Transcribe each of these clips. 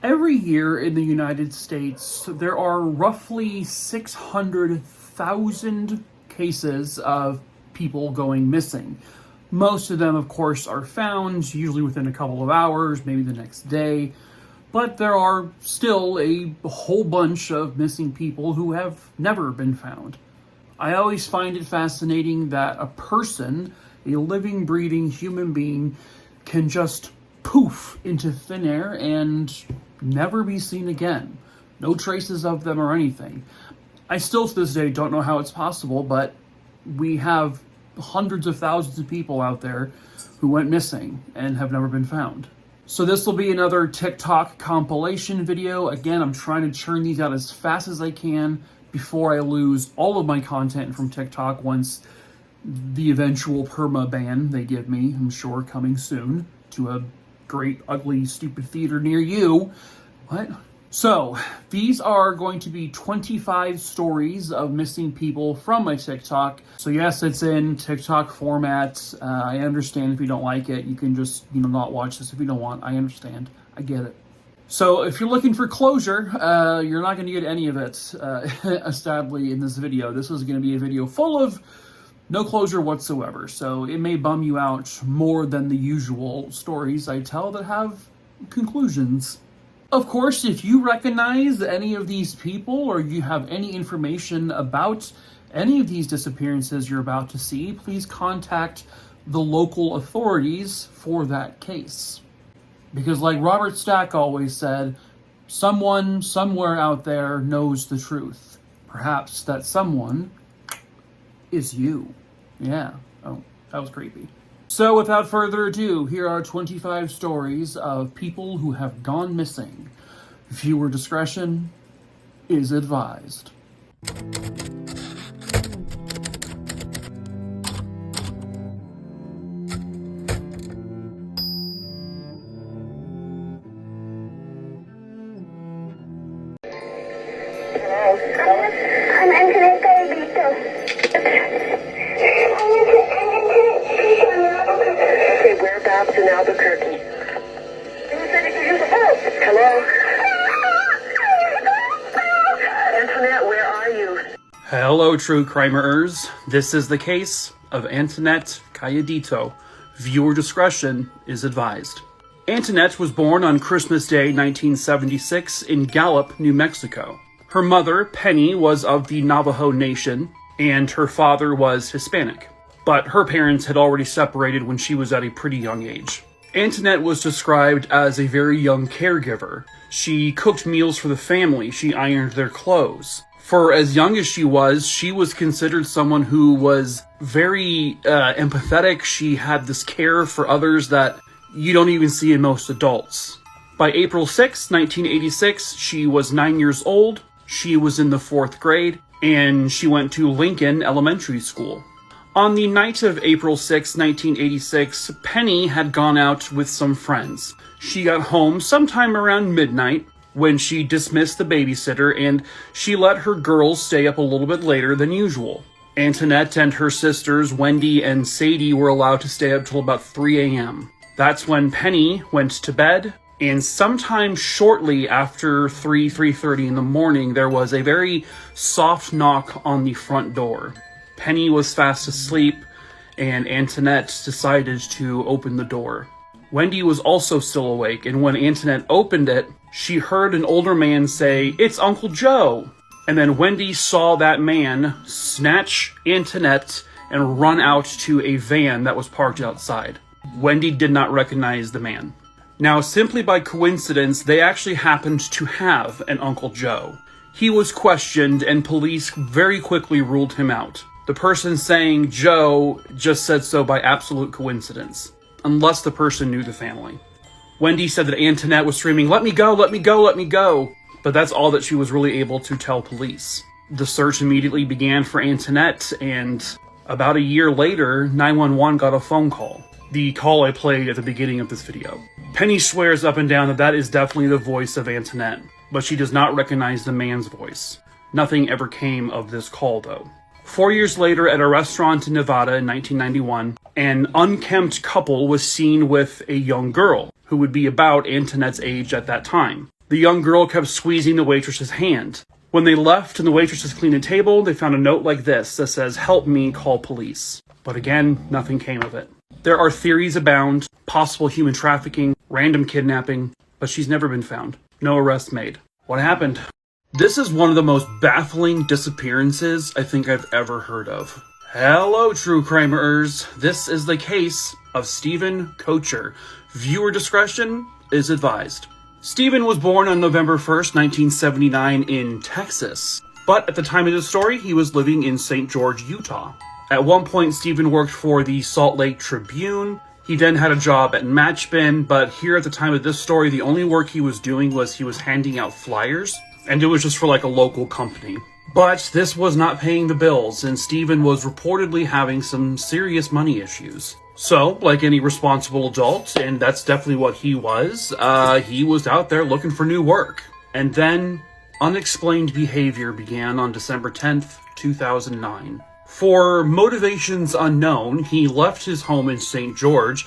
Every year in the United States, there are roughly 600,000 cases of people going missing. Most of them, of course, are found, usually within a couple of hours, maybe the next day. But there are still a whole bunch of missing people who have never been found. I always find it fascinating that a person, a living, breathing human being, can just poof into thin air and never be seen again. No traces of them or anything. I still to this day don't know how it's possible, but we have hundreds of thousands of people out there who went missing and have never been found. So this will be another TikTok compilation video. Again, I'm trying to churn these out as fast as I can before I lose all of my content from TikTok once the eventual perma ban they give me, I'm sure, coming soon to a great, ugly, stupid theater near you. What? So, these are going to be 25 stories of missing people from my TikTok. So yes, it's in TikTok format. I understand if you don't like it. You can just, not watch this if you don't want. I understand. I get it. So if you're looking for closure, you're not going to get any of it, sadly, in this video. This is going to be a video full of no closure whatsoever. So it may bum you out more than the usual stories I tell that have conclusions. Of course, if you recognize any of these people or you have any information about any of these disappearances you're about to see, please contact the local authorities for that case. Because like Robert Stack always said, someone somewhere out there knows the truth. Perhaps that someone is you. Yeah. Oh, that was creepy. So without further ado, here are 25 stories of people who have gone missing. Viewer discretion is advised. I'm Anthonette Cayedito. Okay, whereabouts in Albuquerque? Hello? Anthonette, where are you? Hello, true crimerers. This is the case of Anthonette Cayedito. Viewer discretion is advised. Anthonette was born on Christmas Day, 1976, in Gallup, New Mexico. Her mother, Penny, was of the Navajo Nation, and her father was Hispanic. But her parents had already separated when she was at a pretty young age. Anthonette was described as a very young caregiver. She cooked meals for the family. She ironed their clothes. For as young as she was considered someone who was very empathetic. She had this care for others that you don't even see in most adults. By April 6, 1986, she was 9 years old. She was in the 4th grade, and she went to Lincoln Elementary School. On the night of April 6, 1986, Penny had gone out with some friends. She got home sometime around midnight when she dismissed the babysitter, and she let her girls stay up a little bit later than usual. Anthonette and her sisters, Wendy and Sadie, were allowed to stay up till about 3 a.m. That's when Penny went to bed. And sometime shortly after 3:30 in the morning, there was a very soft knock on the front door. Penny was fast asleep, and Anthonette decided to open the door. Wendy was also still awake, and when Anthonette opened it, she heard an older man say, "It's Uncle Joe." And then Wendy saw that man snatch Anthonette and run out to a van that was parked outside. Wendy did not recognize the man. Now, simply by coincidence, they actually happened to have an Uncle Joe. He was questioned, and police very quickly ruled him out. The person saying Joe just said so by absolute coincidence, unless the person knew the family. Wendy said that Anthonette was screaming, "Let me go, let me go, let me go," but that's all that she was really able to tell police. The search immediately began for Anthonette, and about a year later, 911 got a phone call. The call I played at the beginning of this video. Penny swears up and down that that is definitely the voice of Anthonette, but she does not recognize the man's voice. Nothing ever came of this call, though. 4 years later, at a restaurant in Nevada in 1991, an unkempt couple was seen with a young girl, who would be about Anthonette's age at that time. The young girl kept squeezing the waitress's hand. When they left and the waitress cleaned the table, they found a note like this that says, "Help me, call police." But again, nothing came of it. There are theories abound, possible human trafficking, random kidnapping, but she's never been found. No arrest made. What happened? This is one of the most baffling disappearances I think I've ever heard of. Hello, true crimerers. This is the case of Stephen Koecher. Viewer discretion is advised. Stephen was born on November 1st, 1979 in Texas. But at the time of this story, he was living in St. George, Utah. At one point, Stephen worked for the Salt Lake Tribune. He then had a job at Matchbin, but here at the time of this story, the only work he was doing was he was handing out flyers, and it was just for like a local company. But this was not paying the bills, and Stephen was reportedly having some serious money issues. So, like any responsible adult, and that's definitely what he was out there looking for new work. And then, unexplained behavior began on December 10th, 2009. For motivations unknown, he left his home in St. George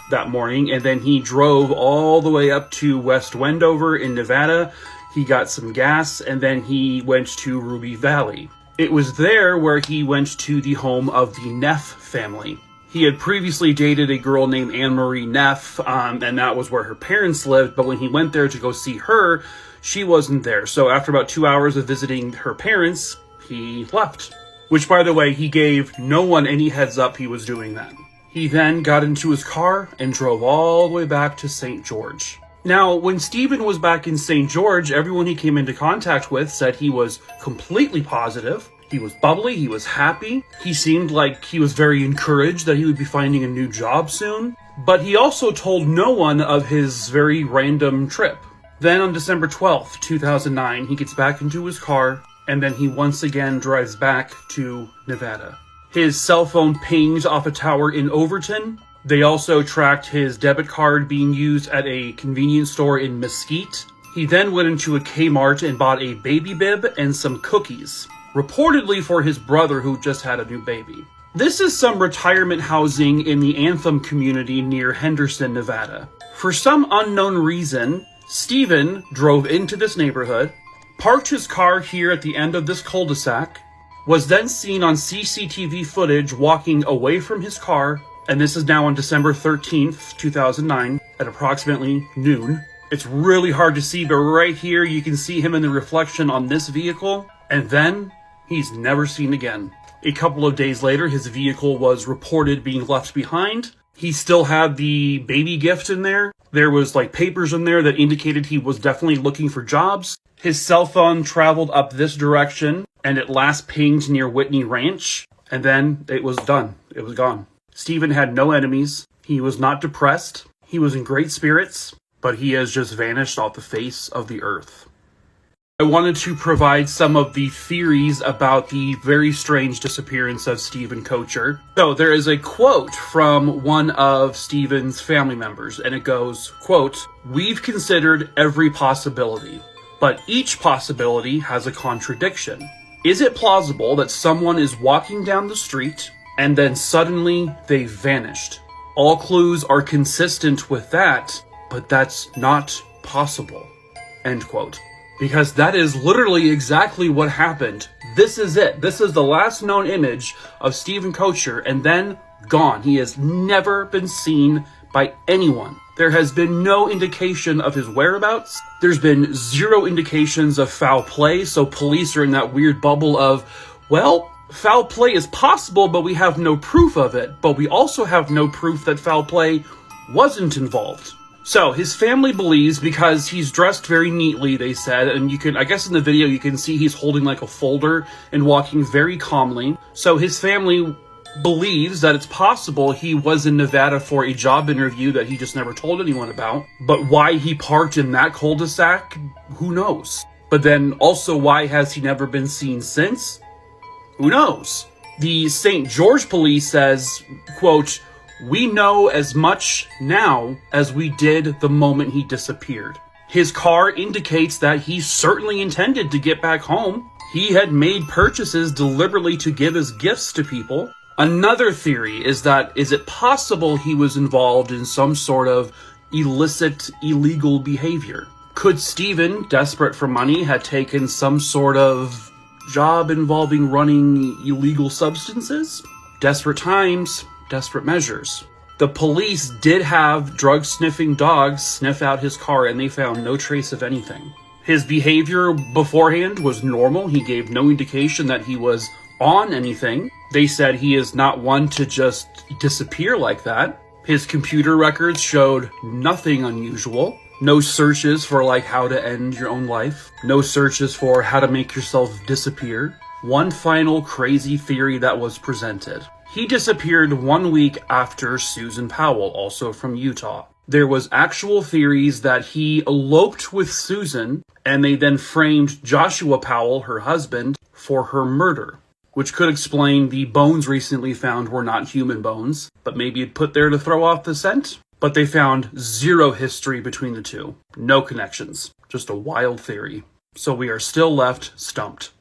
that morning, and then he drove all the way up to West Wendover in Nevada. He got some gas, and then he went to Ruby Valley. It was there where he went to the home of the Neff family. He had previously dated a girl named Anne-Marie Neff, and that was where her parents lived, but when he went there to go see her, she wasn't there. So after about 2 hours of visiting her parents, he left. Which, by the way, he gave no one any heads up he was doing that. He then got into his car and drove all the way back to St. George. Now, when Stephen was back in St. George, everyone he came into contact with said he was completely positive. He was bubbly, he was happy. He seemed like he was very encouraged that he would be finding a new job soon. But he also told no one of his very random trip. Then on December 12th, 2009, he gets back into his car, and then he once again drives back to Nevada. His cell phone pinged off a tower in Overton. They also tracked his debit card being used at a convenience store in Mesquite. He then went into a Kmart and bought a baby bib and some cookies, reportedly for his brother who just had a new baby. This is some retirement housing in the Anthem community near Henderson, Nevada. For some unknown reason, Stephen drove into this neighborhood, parked his car here at the end of this cul-de-sac, was then seen on CCTV footage walking away from his car, and this is now on December 13th, 2009, at approximately noon. It's really hard to see, but right here you can see him in the reflection on this vehicle, and then he's never seen again. A couple of days later, his vehicle was reported being left behind. He still had the baby gift in there. There was like papers in there that indicated he was definitely looking for jobs. His cell phone traveled up this direction, and it last pinged near Whitney Ranch, and then it was done. It was gone. Stephen had no enemies. He was not depressed. He was in great spirits, but he has just vanished off the face of the earth. I wanted to provide some of the theories about the very strange disappearance of Stephen Koecher. So there is a quote from one of Stephen's family members, and it goes, quote, "We've considered every possibility, but each possibility has a contradiction. Is it plausible that someone is walking down the street and then suddenly they vanished? All clues are consistent with that, but that's not possible." End quote. Because that is literally exactly what happened. This is it. This is the last known image of Stephen Koecher, and then gone. He has never been seen by anyone. There has been no indication of his whereabouts. There's been zero indications of foul play, so police are in that weird bubble of, well, foul play is possible, but we have no proof of it. But we also have no proof that foul play wasn't involved. So, his family believes, because he's dressed very neatly, they said, and you can, I guess in the video you can see he's holding like a folder and walking very calmly. So his family believes that it's possible he was in Nevada for a job interview that he just never told anyone about. But why he parked in that cul-de-sac, who knows? But then also, why has he never been seen since? Who knows? The St. George police says, quote, "We know as much now as we did the moment he disappeared. His car indicates that he certainly intended to get back home. He had made purchases deliberately to give as gifts to people." Another theory is that, is it possible he was involved in some sort of illicit, illegal behavior? Could Stephen, desperate for money, had taken some sort of job involving running illegal substances? Desperate times, desperate measures. The police did have drug-sniffing dogs sniff out his car, and they found no trace of anything. His behavior beforehand was normal. He gave no indication that he was on anything. They said he is not one to just disappear like that. His computer records showed nothing unusual. No searches for how to end your own life. No searches for how to make yourself disappear. One final crazy theory that was presented. He disappeared 1 week after Susan Powell, also from Utah. There was actual theories that he eloped with Susan, and they then framed Joshua Powell, her husband, for her murder, which could explain the bones recently found were not human bones, but maybe put there to throw off the scent. But they found zero history between the two. No connections. Just a wild theory. So we are still left stumped.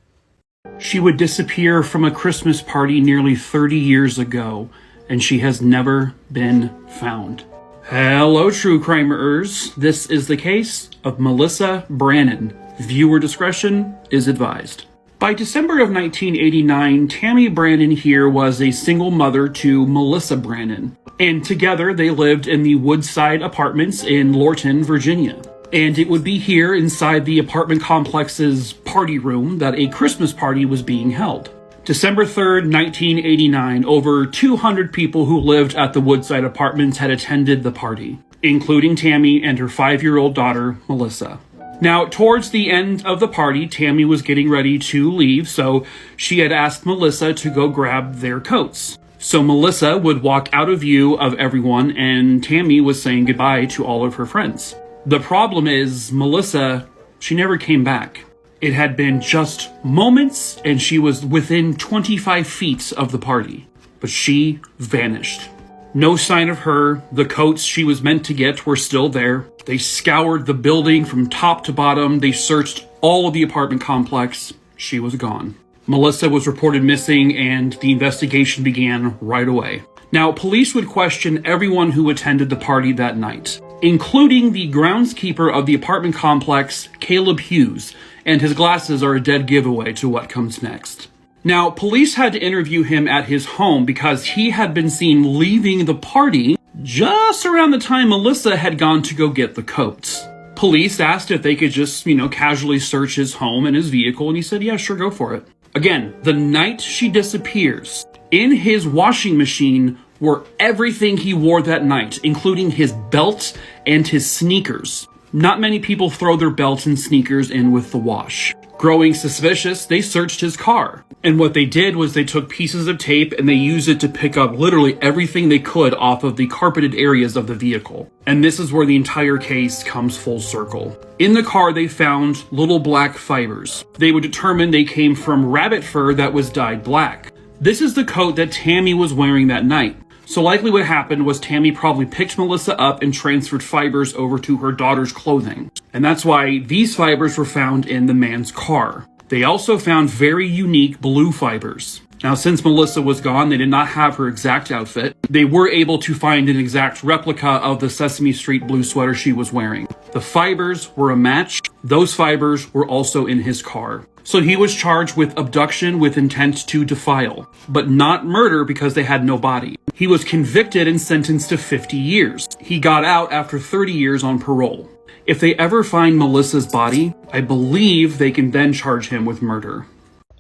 She would disappear from a Christmas party nearly 30 years ago, and she has never been found. Hello, true crimerers. This is the case of Melissa Brannen. Viewer discretion is advised. By December of 1989, Tammy Brannen here was a single mother to Melissa Brannen, and together they lived in the Woodside Apartments in Lorton, Virginia. And it would be here inside the apartment complex's party room that a Christmas party was being held. December 3rd, 1989, over 200 people who lived at the Woodside Apartments had attended the party, including Tammy and her 5-year-old daughter, Melissa. Now, towards the end of the party, Tammy was getting ready to leave, so she had asked Melissa to go grab their coats. So Melissa would walk out of view of everyone, and Tammy was saying goodbye to all of her friends. The problem is, Melissa, she never came back. It had been just moments, and she was within 25 feet of the party. But she vanished. No sign of her. The coats she was meant to get were still there. They scoured the building from top to bottom. They searched all of the apartment complex. She was gone. Melissa was reported missing, and the investigation began right away. Now, police would question everyone who attended the party that night, including the groundskeeper of the apartment complex, Caleb Hughes, and his glasses are a dead giveaway to what comes next. Now, police had to interview him at his home because he had been seen leaving the party just around the time Melissa had gone to go get the coats. Police asked if they could just, casually search his home and his vehicle, and he said, yeah, sure, go for it. Again, the night she disappears, in his washing machine were everything he wore that night, including his belt and his sneakers. Not many people throw their belts and sneakers in with the wash. Growing suspicious, they searched his car. And what they did was they took pieces of tape and they used it to pick up literally everything they could off of the carpeted areas of the vehicle. And this is where the entire case comes full circle. In the car, they found little black fibers. They would determine they came from rabbit fur that was dyed black. This is the coat that Tammy was wearing that night. So likely what happened was Tammy probably picked Melissa up and transferred fibers over to her daughter's clothing. And that's why these fibers were found in the man's car. They also found very unique blue fibers. Now, since Melissa was gone, they did not have her exact outfit. They were able to find an exact replica of the Sesame Street blue sweater she was wearing. The fibers were a match. Those fibers were also in his car. So he was charged with abduction with intent to defile, but not murder because they had no body. He was convicted and sentenced to 50 years. He got out after 30 years on parole. If they ever find Melissa's body, I believe they can then charge him with murder.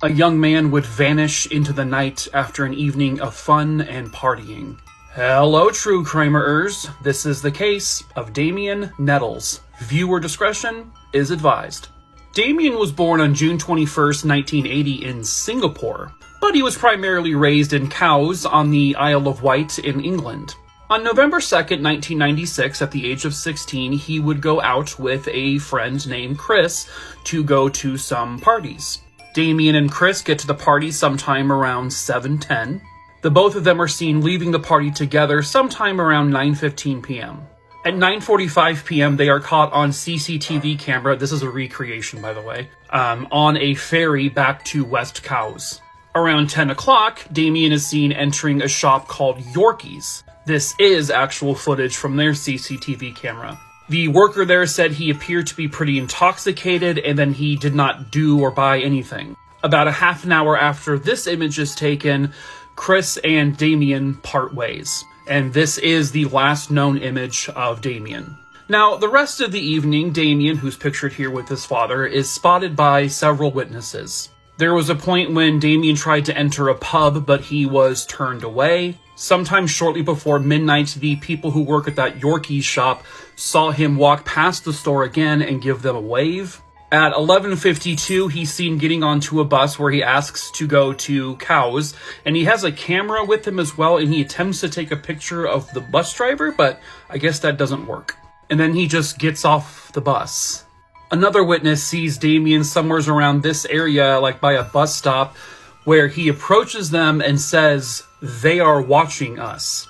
A young man would vanish into the night after an evening of fun and partying. Hello, true crimerers. This is the case of Damien Nettles. Viewer discretion is advised. Damien was born on June 21st, 1980 in Singapore, but he was primarily raised in Cowes on the Isle of Wight in England. On November 2nd, 1996, at the age of 16, he would go out with a friend named Chris to go to some parties. Damien and Chris get to the party sometime around 7:10. The both of them are seen leaving the party together sometime around 9:15 p.m. At 9:45 p.m., they are caught on CCTV camera, this is a recreation by the way, on a ferry back to West Cowes. Around 10 o'clock, Damien is seen entering a shop called Yorkie's. This is actual footage from their CCTV camera. The worker there said he appeared to be pretty intoxicated and then he did not do or buy anything. About a half an hour after this image is taken, Chris and Damien part ways. And this is the last known image of Damien. Now, the rest of the evening, Damien, who's pictured here with his father, is spotted by several witnesses. There was a point when Damien tried to enter a pub, but he was turned away. Sometime shortly before midnight, the people who work at that Yorkie shop saw him walk past the store again and give them a wave. At 11:52, he's seen getting onto a bus where he asks to go to Cows, and he has a camera with him as well, and he attempts to take a picture of the bus driver, but I guess that doesn't work. And then he just gets off the bus. Another witness sees Damien somewhere around this area, like by a bus stop, where he approaches them and says, "They are watching us."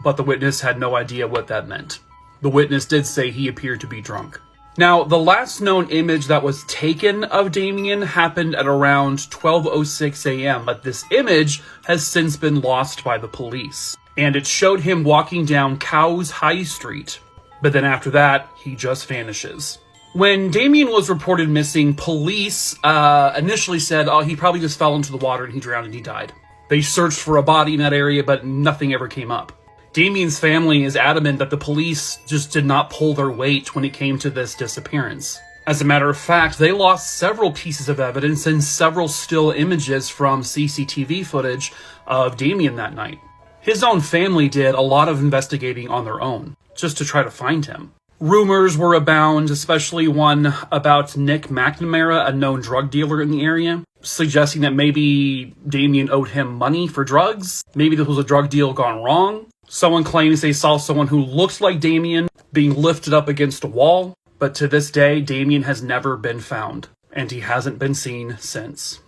But the witness had no idea what that meant. The witness did say he appeared to be drunk. Now, the last known image that was taken of Damien happened at around 12:06 a.m., but this image has since been lost by the police. And it showed him walking down Cows High Street. But then after that, he just vanishes. When Damien was reported missing, police initially said, oh, he probably just fell into the water and he drowned and he died. They searched for a body in that area, but nothing ever came up. Damien's family is adamant that the police just did not pull their weight when it came to this disappearance. As a matter of fact, they lost several pieces of evidence and several still images from CCTV footage of Damien that night. His own family did a lot of investigating on their own, just to try to find him. Rumors were abound, especially one about Nick McNamara, a known drug dealer in the area, suggesting that maybe Damien owed him money for drugs. Maybe this was a drug deal gone wrong. Someone claims they saw someone who looked like Damien being lifted up against a wall, but to this day, Damien has never been found, and he hasn't been seen since.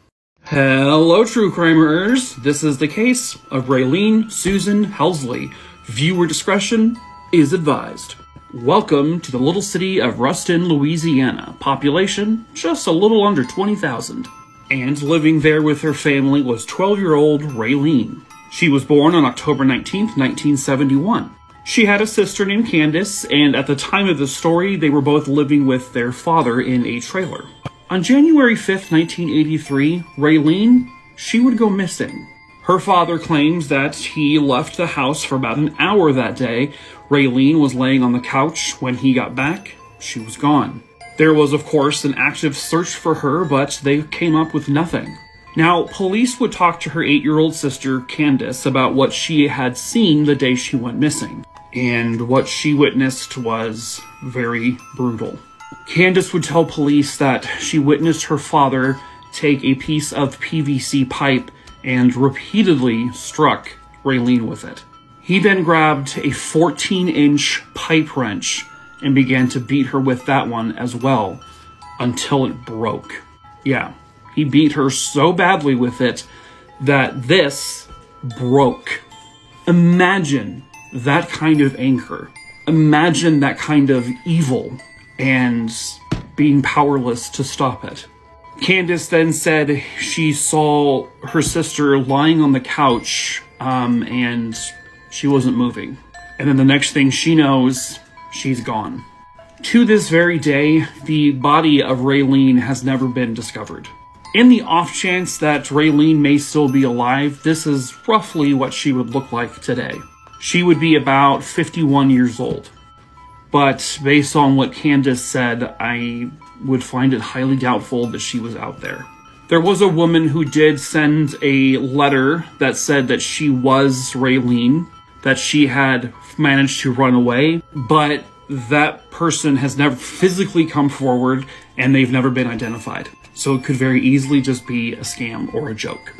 Hello, true crimerers. This is the case of Raylene Susan Helsley. Viewer discretion is advised. Welcome to the little city of Ruston, Louisiana. Population just a little under 20,000. And living there with her family was 12-year-old Raylene. She was born on October 19th, 1971. She had a sister named Candace, and at the time of the story, they were both living with their father in a trailer. On January 5th, 1983, Raylene, she would go missing. Her father claims that he left the house for about an hour that day. Raylene was laying on the couch. When he got back, she was gone. There was, of course, an active search for her, but they came up with nothing. Now, police would talk to her 8-year-old sister, Candace, about what she had seen the day she went missing. And what she witnessed was very brutal. Candace would tell police that she witnessed her father take a piece of PVC pipe and repeatedly struck Raylene with it. He then grabbed a 14-inch pipe wrench and began to beat her with that one as well until it broke. Yeah, he beat her so badly with it that this broke. Imagine that kind of anger. Imagine that kind of evil and being powerless to stop it. Candace then said she saw her sister lying on the couch and she wasn't moving. And then the next thing she knows, she's gone. To this very day, the body of Raylene has never been discovered. In the off chance that Raylene may still be alive, this is roughly what she would look like today. She would be about 51 years old. But based on what Candace said, I would find it highly doubtful that she was out there. There was a woman who did send a letter that said that she was Raylene, that she had managed to run away, but that person has never physically come forward and they've never been identified. So it could very easily just be a scam or a joke.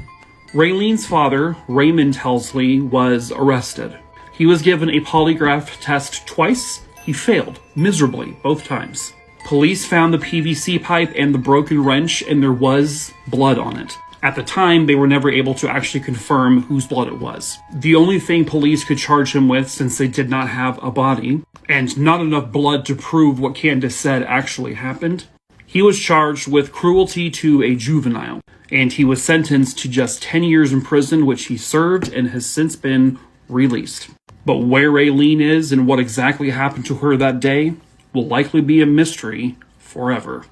Raylene's father, Raymond Helsley, was arrested. He was given a polygraph test twice. He failed miserably both times. Police found the PVC pipe and the broken wrench, and there was blood on it. At the time, they were never able to actually confirm whose blood it was. The only thing police could charge him with, since they did not have a body, and not enough blood to prove what Candace said actually happened, he was charged with cruelty to a juvenile, and he was sentenced to just 10 years in prison, which he served and has since been released. But where Raylene is and what exactly happened to her that day, will likely be a mystery forever.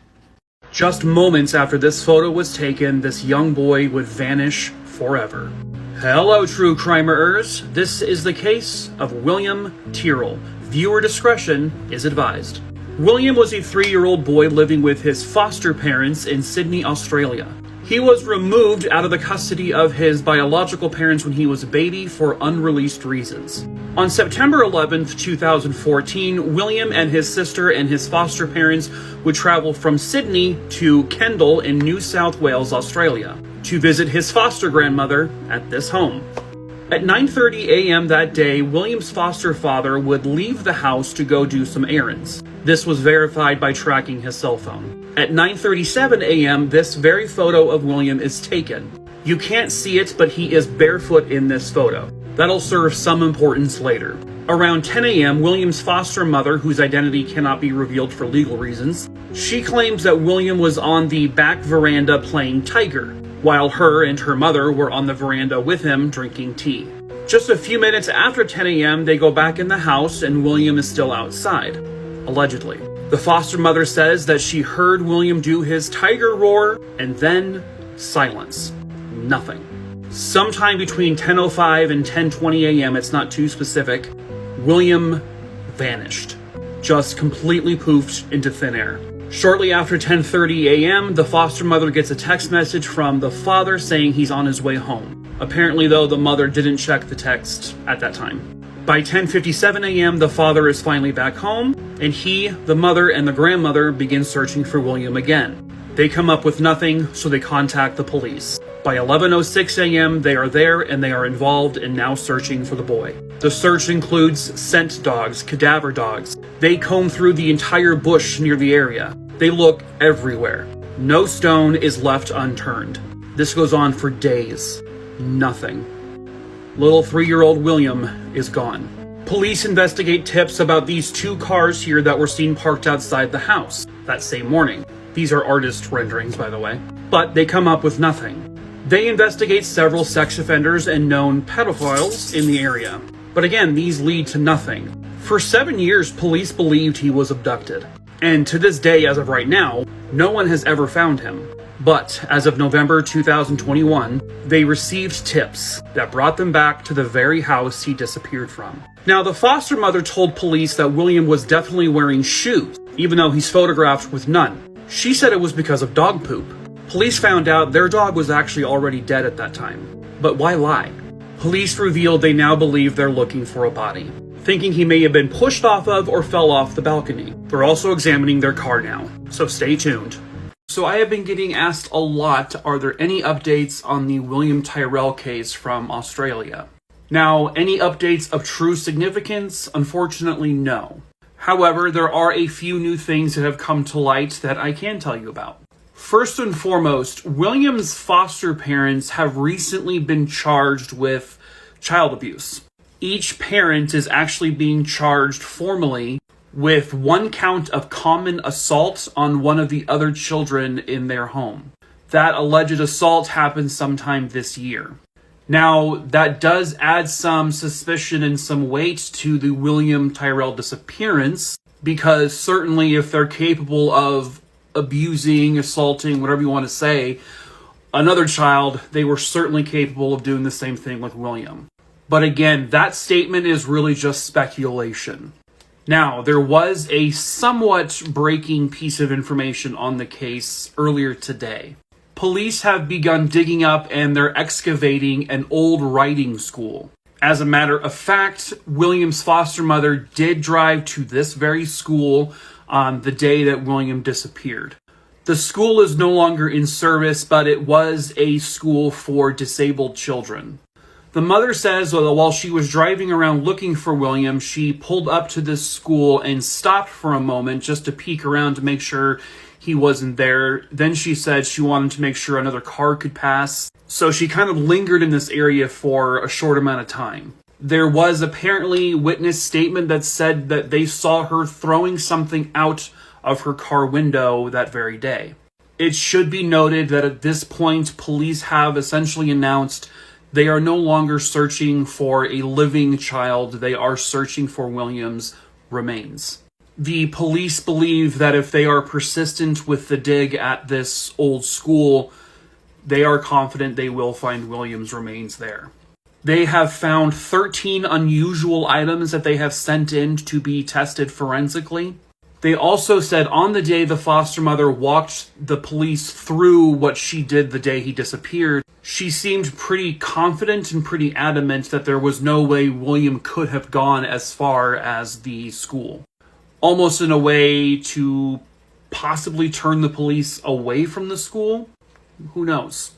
Just moments after this photo was taken, this young boy would vanish forever. Hello, true crimerers. This is the case of William Tyrrell. Viewer discretion is advised. William was a 3-year-old boy living with his foster parents in Sydney, Australia. He was removed out of the custody of his biological parents when he was a baby for unreleased reasons. On September 11th, 2014, William and his sister and his foster parents would travel from Sydney to Kendal in New South Wales, Australia, to visit his foster grandmother at this home. At 9:30 a.m. that day, William's foster father would leave the house to go do some errands. This was verified by tracking his cell phone. At 9:37 a.m., this very photo of William is taken. You can't see it, but he is barefoot in this photo. That'll serve some importance later. Around 10 a.m., William's foster mother, whose identity cannot be revealed for legal reasons, she claims that William was on the back veranda playing Tiger, while her and her mother were on the veranda with him drinking tea. Just a few minutes after 10 a.m., they go back in the house and William is still outside, allegedly. The foster mother says that she heard William do his tiger roar and then silence. Nothing. Sometime between 10:05 and 10:20 a.m., it's not too specific, William vanished. Just completely poofed into thin air. Shortly after 10:30 a.m., the foster mother gets a text message from the father saying he's on his way home. Apparently, though, the mother didn't check the text at that time. By 10:57 a.m., the father is finally back home, and he, the mother, and the grandmother begin searching for William again. They come up with nothing, so they contact the police. By 11:06 a.m., they are there and they are involved in now searching for the boy. The search includes scent dogs, cadaver dogs. They comb through the entire bush near the area. They look everywhere. No stone is left unturned. This goes on for days. Nothing. Little 3-year-old William is gone. Police investigate tips about these 2 cars here that were seen parked outside the house that same morning. These are artist renderings, by the way. But they come up with nothing. They investigate several sex offenders and known pedophiles in the area. But again, these lead to nothing. For 7 years, police believed he was abducted. And to this day, as of right now, no one has ever found him. But as of November 2021, they received tips that brought them back to the very house he disappeared from. Now, the foster mother told police that William was definitely wearing shoes, even though he's photographed with none. She said it was because of dog poop. Police found out their dog was actually already dead at that time. But why lie? Police revealed they now believe they're looking for a body, thinking he may have been pushed off of or fell off the balcony. They're also examining their car now, so stay tuned. So I have been getting asked a lot, are there any updates on the William Tyrrell case from Australia? Now, any updates of true significance? Unfortunately, no. However, there are a few new things that have come to light that I can tell you about. First and foremost, William's foster parents have recently been charged with child abuse. Each parent is actually being charged formally with 1 count of common assault on one of the other children in their home. That alleged assault happened sometime this year. Now, that does add some suspicion and some weight to the William Tyrrell disappearance, because certainly if they're capable of abusing, assaulting, whatever you want to say, another child, they were certainly capable of doing the same thing with William. But again, that statement is really just speculation. Now, there was a somewhat breaking piece of information on the case earlier today. Police have begun digging up and they're excavating an old riding school. As a matter of fact, William's foster mother did drive to this very school on the day that William disappeared. The school is no longer in service, but it was a school for disabled children. The mother says that while she was driving around looking for William, she pulled up to this school and stopped for a moment just to peek around to make sure he wasn't there. Then she said she wanted to make sure another car could pass. So she kind of lingered in this area for a short amount of time. There was apparently witness statement that said that they saw her throwing something out of her car window that very day. It should be noted that at this point, police have essentially announced they are no longer searching for a living child. They are searching for William's remains. The police believe that if they are persistent with the dig at this old school, they are confident they will find William's remains there. They have found 13 unusual items that they have sent in to be tested forensically. They also said on the day the foster mother walked the police through what she did the day he disappeared, she seemed pretty confident and pretty adamant that there was no way William could have gone as far as the school. Almost in a way to possibly turn the police away from the school. Who knows?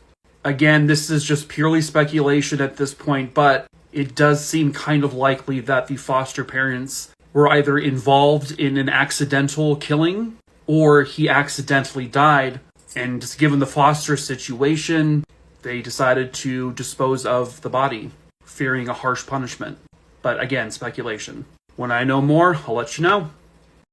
Again, this is just purely speculation at this point, but it does seem kind of likely that the foster parents were either involved in an accidental killing or he accidentally died. And just given the foster situation, they decided to dispose of the body, fearing a harsh punishment. But again, speculation. When I know more, I'll let you know.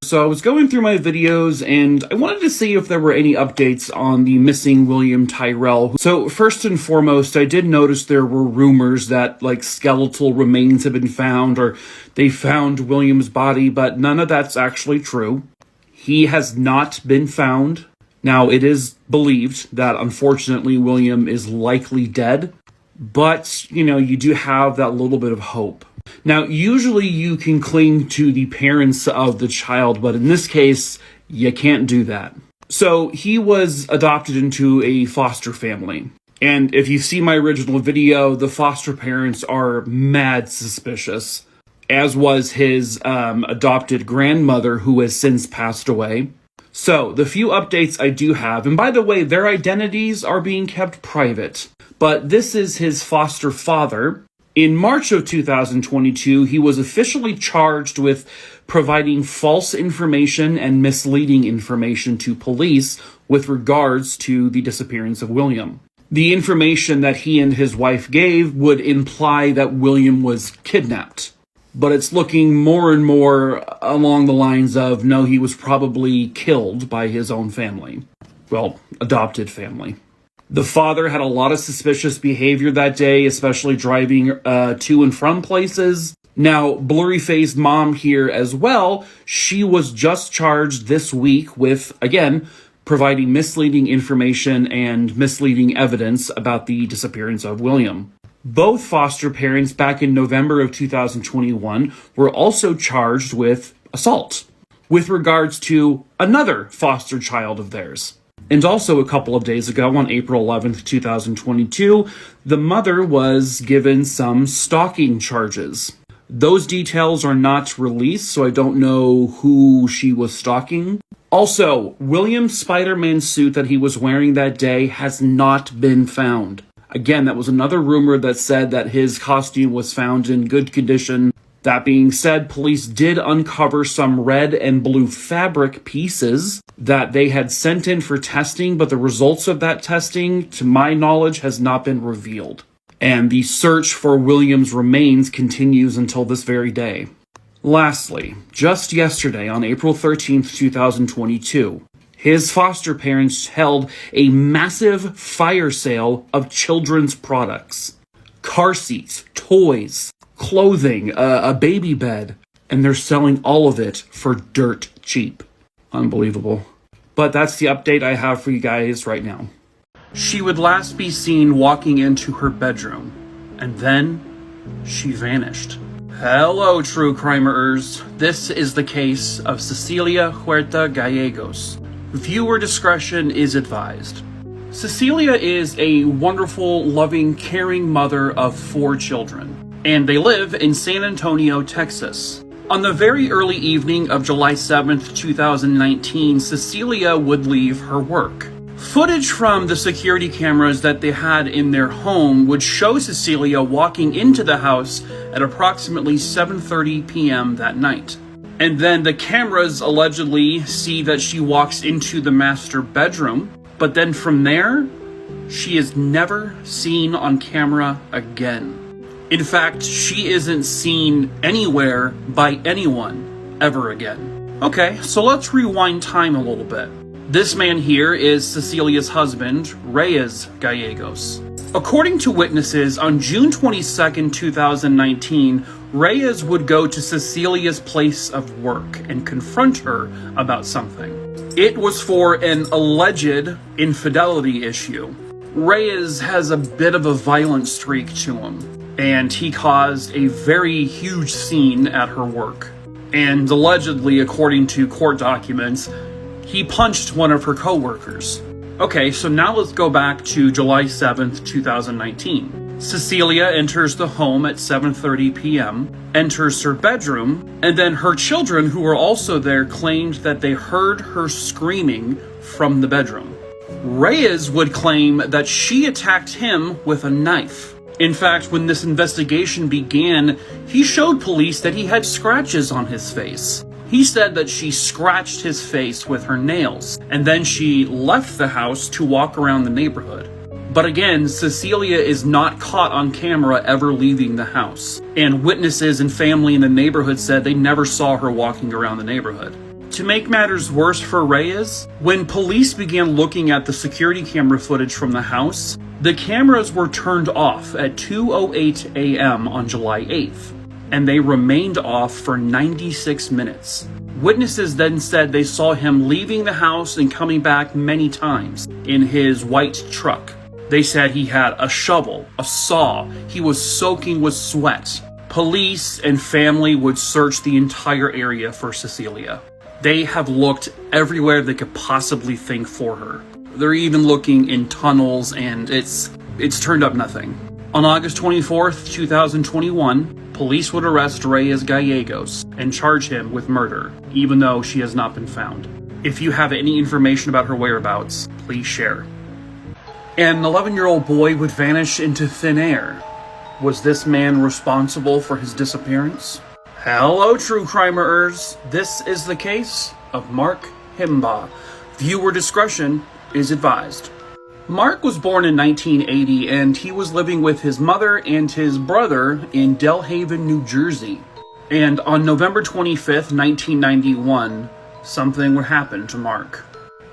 So I was going through my videos and I wanted to see if there were any updates on the missing William Tyrrell. So first and foremost, I did notice there were rumors that skeletal remains have been found or they found William's body, but none of that's actually true. He has not been found. Now, it is believed that unfortunately William is likely dead, but you do have that little bit of hope. Now, usually you can cling to the parents of the child, but in this case, you can't do that. So he was adopted into a foster family. And if you see my original video, the foster parents are mad suspicious, as was his adopted grandmother, who has since passed away. So the few updates I do have, and by the way, their identities are being kept private, but this is his foster father. In March of 2022, he was officially charged with providing false information and misleading information to police with regards to the disappearance of William. The information that he and his wife gave would imply that William was kidnapped. But it's looking more and more along the lines of, no, he was probably killed by his own family. Well, adopted family. The father had a lot of suspicious behavior that day, especially driving to and from places. Now, blurry-faced mom here as well, she was just charged this week with, again, providing misleading information and misleading evidence about the disappearance of William. Both foster parents back in November of 2021 were also charged with assault with regards to another foster child of theirs. And also a couple of days ago, on April 11th, 2022, the mother was given some stalking charges. Those details are not released, so I don't know who she was stalking. Also, William's Spider-Man suit that he was wearing that day has not been found. Again, that was another rumor that said that his costume was found in good condition. That being said, police did uncover some red and blue fabric pieces that they had sent in for testing, but the results of that testing, to my knowledge, has not been revealed. And the search for William's remains continues until this very day. Lastly, just yesterday, on April 13th, 2022, his foster parents held a massive fire sale of children's products. Car seats, toys, clothing, a baby bed, and they're selling all of it for dirt cheap. Unbelievable. But that's the update I have for you guys right now. She would last be seen walking into her bedroom, and then she vanished. Hello, true crimerers. This is the case of Cecilia Huerta Gallegos. Viewer discretion is advised. Cecilia is a wonderful, loving, caring mother of 4 children, and they live in San Antonio, Texas. On the very early evening of July 7th, 2019, Cecilia would leave her work. Footage from the security cameras that they had in their home would show Cecilia walking into the house at approximately 7:30 p.m. that night. And then the cameras allegedly see that she walks into the master bedroom, but then from there, she is never seen on camera again. In fact, she isn't seen anywhere by anyone ever again. Okay, so let's rewind time a little bit. This man here is Cecilia's husband, Reyes Gallegos. According to witnesses, on June 22nd, 2019, Reyes would go to Cecilia's place of work and confront her about something. It was for an alleged infidelity issue. Reyes has a bit of a violent streak to him, and he caused a very huge scene at her work. And allegedly, according to court documents, he punched one of her co-workers. Okay, so now let's go back to July 7th, 2019. Cecilia enters the home at 7:30 p.m., enters her bedroom, and then her children, who were also there, claimed that they heard her screaming from the bedroom. Reyes would claim that she attacked him with a knife. In fact, when this investigation began, he showed police that he had scratches on his face. He said that she scratched his face with her nails, and then she left the house to walk around the neighborhood. But again, Cecilia is not caught on camera ever leaving the house, and witnesses and family in the neighborhood said they never saw her walking around the neighborhood. To make matters worse for Reyes, when police began looking at the security camera footage from the house, the cameras were turned off at 2:08 a.m. on July 8th, and they remained off for 96 minutes. Witnesses then said they saw him leaving the house and coming back many times in his white truck. They said he had a shovel, a saw, he was soaking with sweat. Police and family would search the entire area for Cecilia. They have looked everywhere they could possibly think for her. They're even looking in tunnels, and it's turned up nothing. On August 24th, 2021, police would arrest Reyes Gallegos and charge him with murder, even though she has not been found. If you have any information about her whereabouts, please share. An 11-year-old boy would vanish into thin air. Was this man responsible for his disappearance? Hello, true crimerers. This is the case of Mark Himbaugh. Viewer discretion is advised. Mark was born in 1980, and he was living with his mother and his brother in Delhaven, New Jersey. And on November 25th, 1991, something would happen to Mark.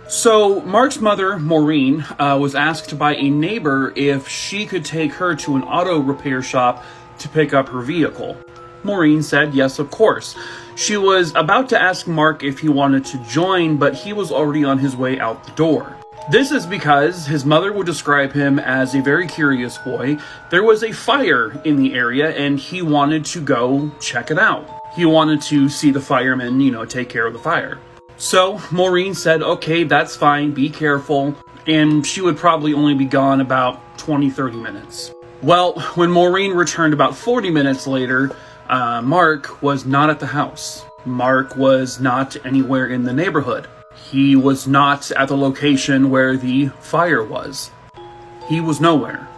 So, Mark's mother, Maureen, was asked by a neighbor if she could take her to an auto repair shop to pick up her vehicle. Maureen said yes, of course. She was about to ask Mark if he wanted to join, but he was already on his way out the door. This is because his mother would describe him as a very curious boy. There was a fire in the area, and he wanted to go check it out. He wanted to see the firemen, take care of the fire. So Maureen said, okay, that's fine, be careful, and she would probably only be gone about 20-30 minutes. Well, when Maureen returned about 40 minutes later, Mark was not at the house. Mark was not anywhere in the neighborhood. He was not at the location where the fire was. He was nowhere.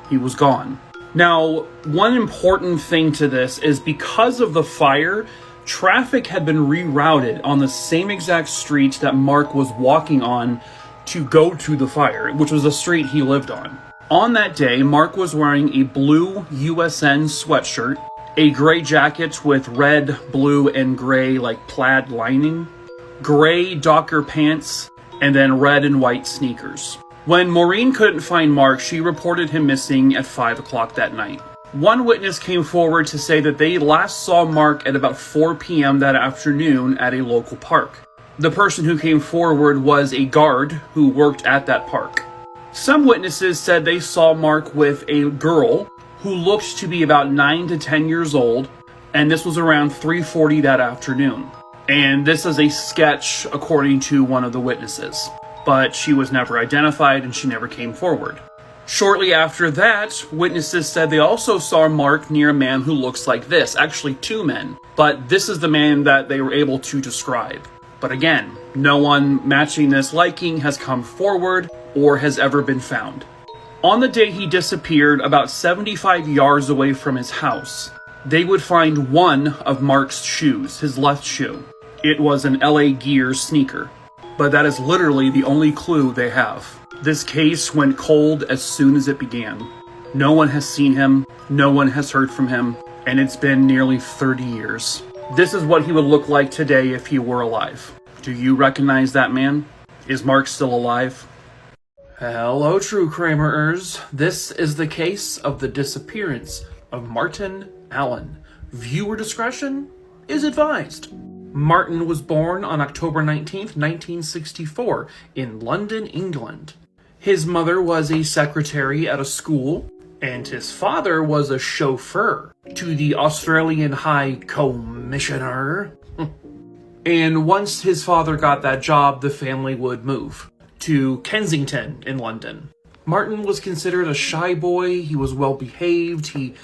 He was gone. Now, one important thing to this is because of the fire, traffic had been rerouted on the same exact street that Mark was walking on to go to the fire, which was the street he lived on. On that day, Mark was wearing a blue USN sweatshirt, a gray jacket with red, blue, and gray plaid lining, gray Docker pants, and then red and white sneakers. When Maureen couldn't find Mark, she reported him missing at 5 o'clock that night. One witness came forward to say that they last saw Mark at about 4 p.m. that afternoon at a local park. The person who came forward was a guard who worked at that park. Some witnesses said they saw Mark with a girl who looked to be about 9 to 10 years old, and this was around 3:40 that afternoon. And this is a sketch according to one of the witnesses, but she was never identified and she never came forward. Shortly after that, witnesses said they also saw Mark near a man who looks like this, actually two men, but this is the man that they were able to describe. But again, no one matching this liking has come forward or has ever been found. On the day he disappeared, about 75 yards away from his house, they would find one of Mark's shoes, his left shoe. It was an LA Gear sneaker, but that is literally the only clue they have. This case went cold as soon as it began. No one has seen him, no one has heard from him, and it's been nearly 30 years. This is what he would look like today if he were alive. Do you recognize that man? Is Mark still alive? Hello, true crimerers. This is the case of the disappearance of Martin Allen. Viewer discretion is advised. Martin was born on October 19th, 1964, in London, England. His mother was a secretary at a school, and his father was a chauffeur to the Australian High Commissioner. And once his father got that job, the family would move to Kensington in London. Martin was considered a shy boy. He was well behaved. He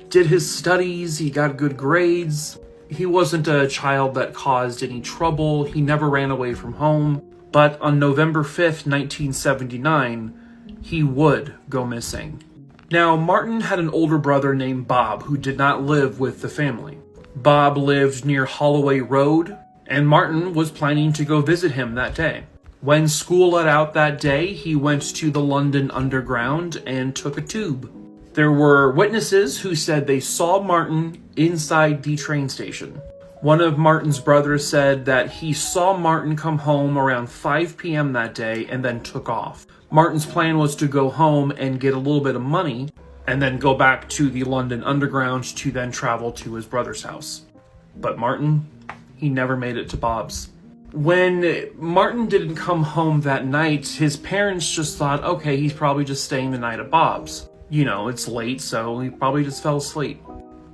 did his studies. He got good grades. He wasn't a child that caused any trouble. He never ran away from home. But on November 5th, 1979, he would go missing. Now, Martin had an older brother named Bob who did not live with the family. Bob lived near Holloway Road, and Martin was planning to go visit him that day. When school let out that day, he went to the London Underground and took a tube. There were witnesses who said they saw Martin inside the train station. One of Martin's brothers said that he saw Martin come home around 5 p.m. that day and then took off. Martin's plan was to go home and get a little bit of money and then go back to the London Underground to then travel to his brother's house. But Martin, he never made it to Bob's. When Martin didn't come home that night, his parents just thought, okay, he's probably just staying the night at Bob's. You know, it's late, so he probably just fell asleep.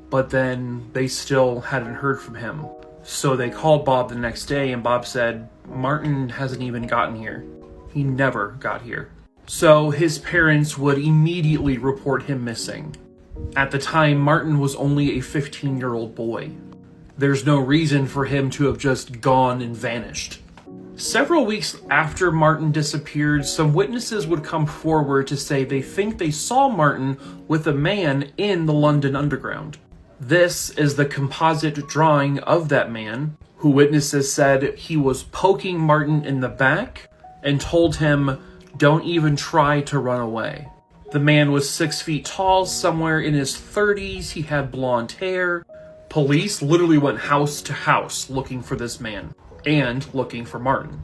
But then they still hadn't heard from him. So they called Bob the next day, and Bob said, Martin hasn't even gotten here. He never got here. So his parents would immediately report him missing. At the time, Martin was only a 15-year-old boy. There's no reason for him to have just gone and vanished. Several weeks after Martin disappeared, some witnesses would come forward to say they think they saw Martin with a man in the London Underground. This is the composite drawing of that man, who witnesses said he was poking Martin in the back and told him, don't even try to run away. The man was 6 feet tall, somewhere in his 30s. He had blonde hair. Police literally went house to house looking for this man and looking for Martin.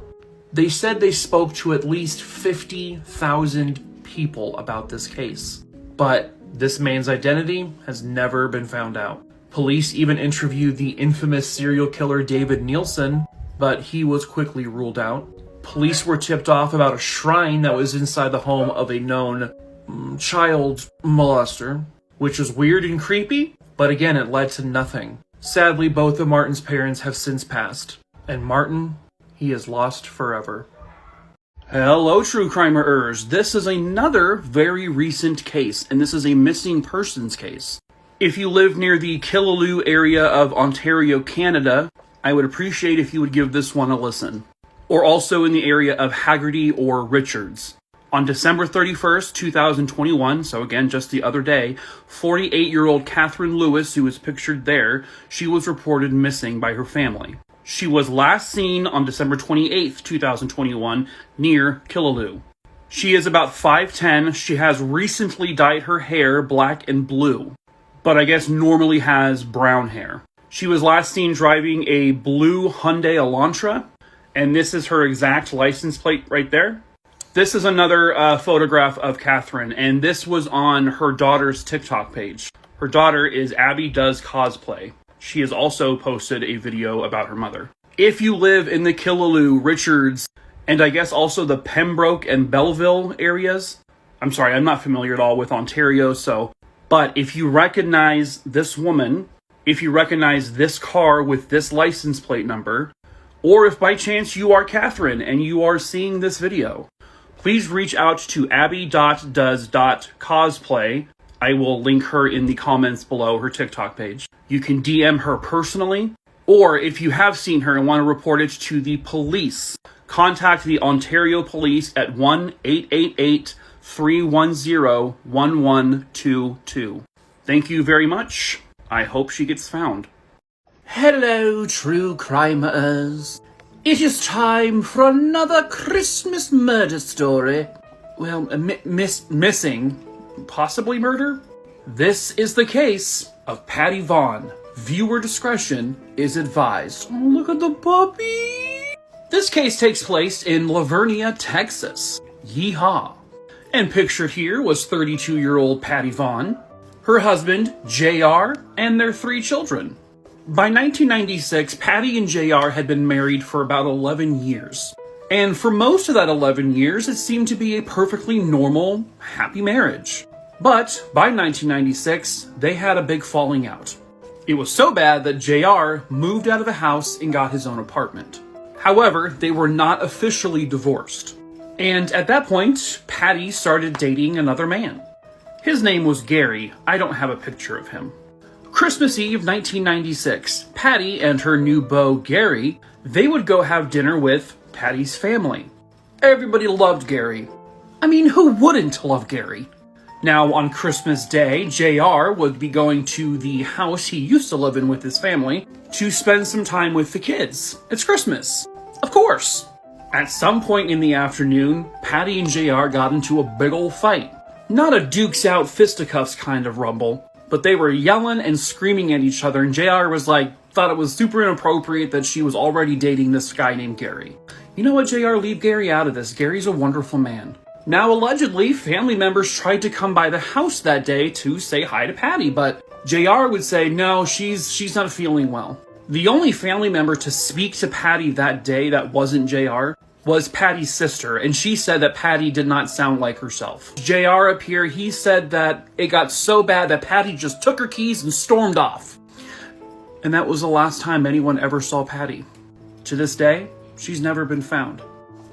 They said they spoke to at least 50,000 people about this case, but this man's identity has never been found out. Police even interviewed the infamous serial killer David Nielsen, but he was quickly ruled out. Police were tipped off about a shrine that was inside the home of a known child molester, which is weird and creepy, but again, it led to nothing. Sadly, both of Martin's parents have since passed, and Martin, he is lost forever. Hello, true crimerers. This is another very recent case, and this is a missing persons case. If you live near the Killaloe area of Ontario, Canada, I would appreciate if you would give this one a listen. Or also in the area of Haggerty or Richards. On December 31st, 2021, so again, just the other day, 48-year-old Catherine Lewis, who is pictured there, she was reported missing by her family. She was last seen on December 28th, 2021, near Killaloe. She is about 5'10". She has recently dyed her hair black and blue, but I guess normally has brown hair. She was last seen driving a blue Hyundai Elantra, and this is her exact license plate right there. This is another photograph of Catherine, and this was on her daughter's TikTok page. Her daughter is Abby Does Cosplay. She has also posted a video about her mother. If you live in the Killaloe, Richards, and I guess also the Pembroke and Belleville areas, I'm sorry, I'm not familiar at all with Ontario, but if you recognize this woman, if you recognize this car with this license plate number, or if by chance you are Catherine and you are seeing this video, please reach out to abby.does.cosplay. I will link her in the comments below, her TikTok page. You can DM her personally, or if you have seen her and want to report it to the police, contact the Ontario Police at 1-888-310-1122. Thank you very much. I hope she gets found. Hello, true crimers. It is time for another Christmas murder story. Well, missing, possibly murder? This is the case of Patty Vaughan. Viewer discretion is advised. Oh, look at the puppy! This case takes place in Lavernia, Texas. Yeehaw. And pictured here was 32-year-old Patty Vaughan. her husband, JR, and their 3 children. By 1996, Patty and JR had been married for about 11 years. And for most of that 11 years, it seemed to be a perfectly normal, happy marriage. But by 1996, they had a big falling out. It was so bad that JR moved out of the house and got his own apartment. However, they were not officially divorced. And at that point, Patty started dating another man. His name was Gary. I don't have a picture of him. Christmas Eve 1996, Patty and her new beau Gary, they would go have dinner with Patty's family. Everybody loved Gary. I mean, who wouldn't love Gary? Now, on Christmas Day, JR would be going to the house he used to live in with his family to spend some time with the kids. It's Christmas. Of course. At some point in the afternoon, Patty and JR got into a big ol' fight. Not a dukes out fisticuffs kind of rumble, but they were yelling and screaming at each other, and JR was thought it was super inappropriate that she was already dating this guy named Gary. You know what, JR, leave Gary out of this. Gary's a wonderful man. Now, allegedly, family members tried to come by the house that day to say hi to Patty, but JR would say, no, she's not feeling well. The only family member to speak to Patty that day that wasn't JR was Patty's sister, and she said that Patty did not sound like herself. JR up here, he said that it got so bad that Patty just took her keys and stormed off. And that was the last time anyone ever saw Patty. To this day, she's never been found.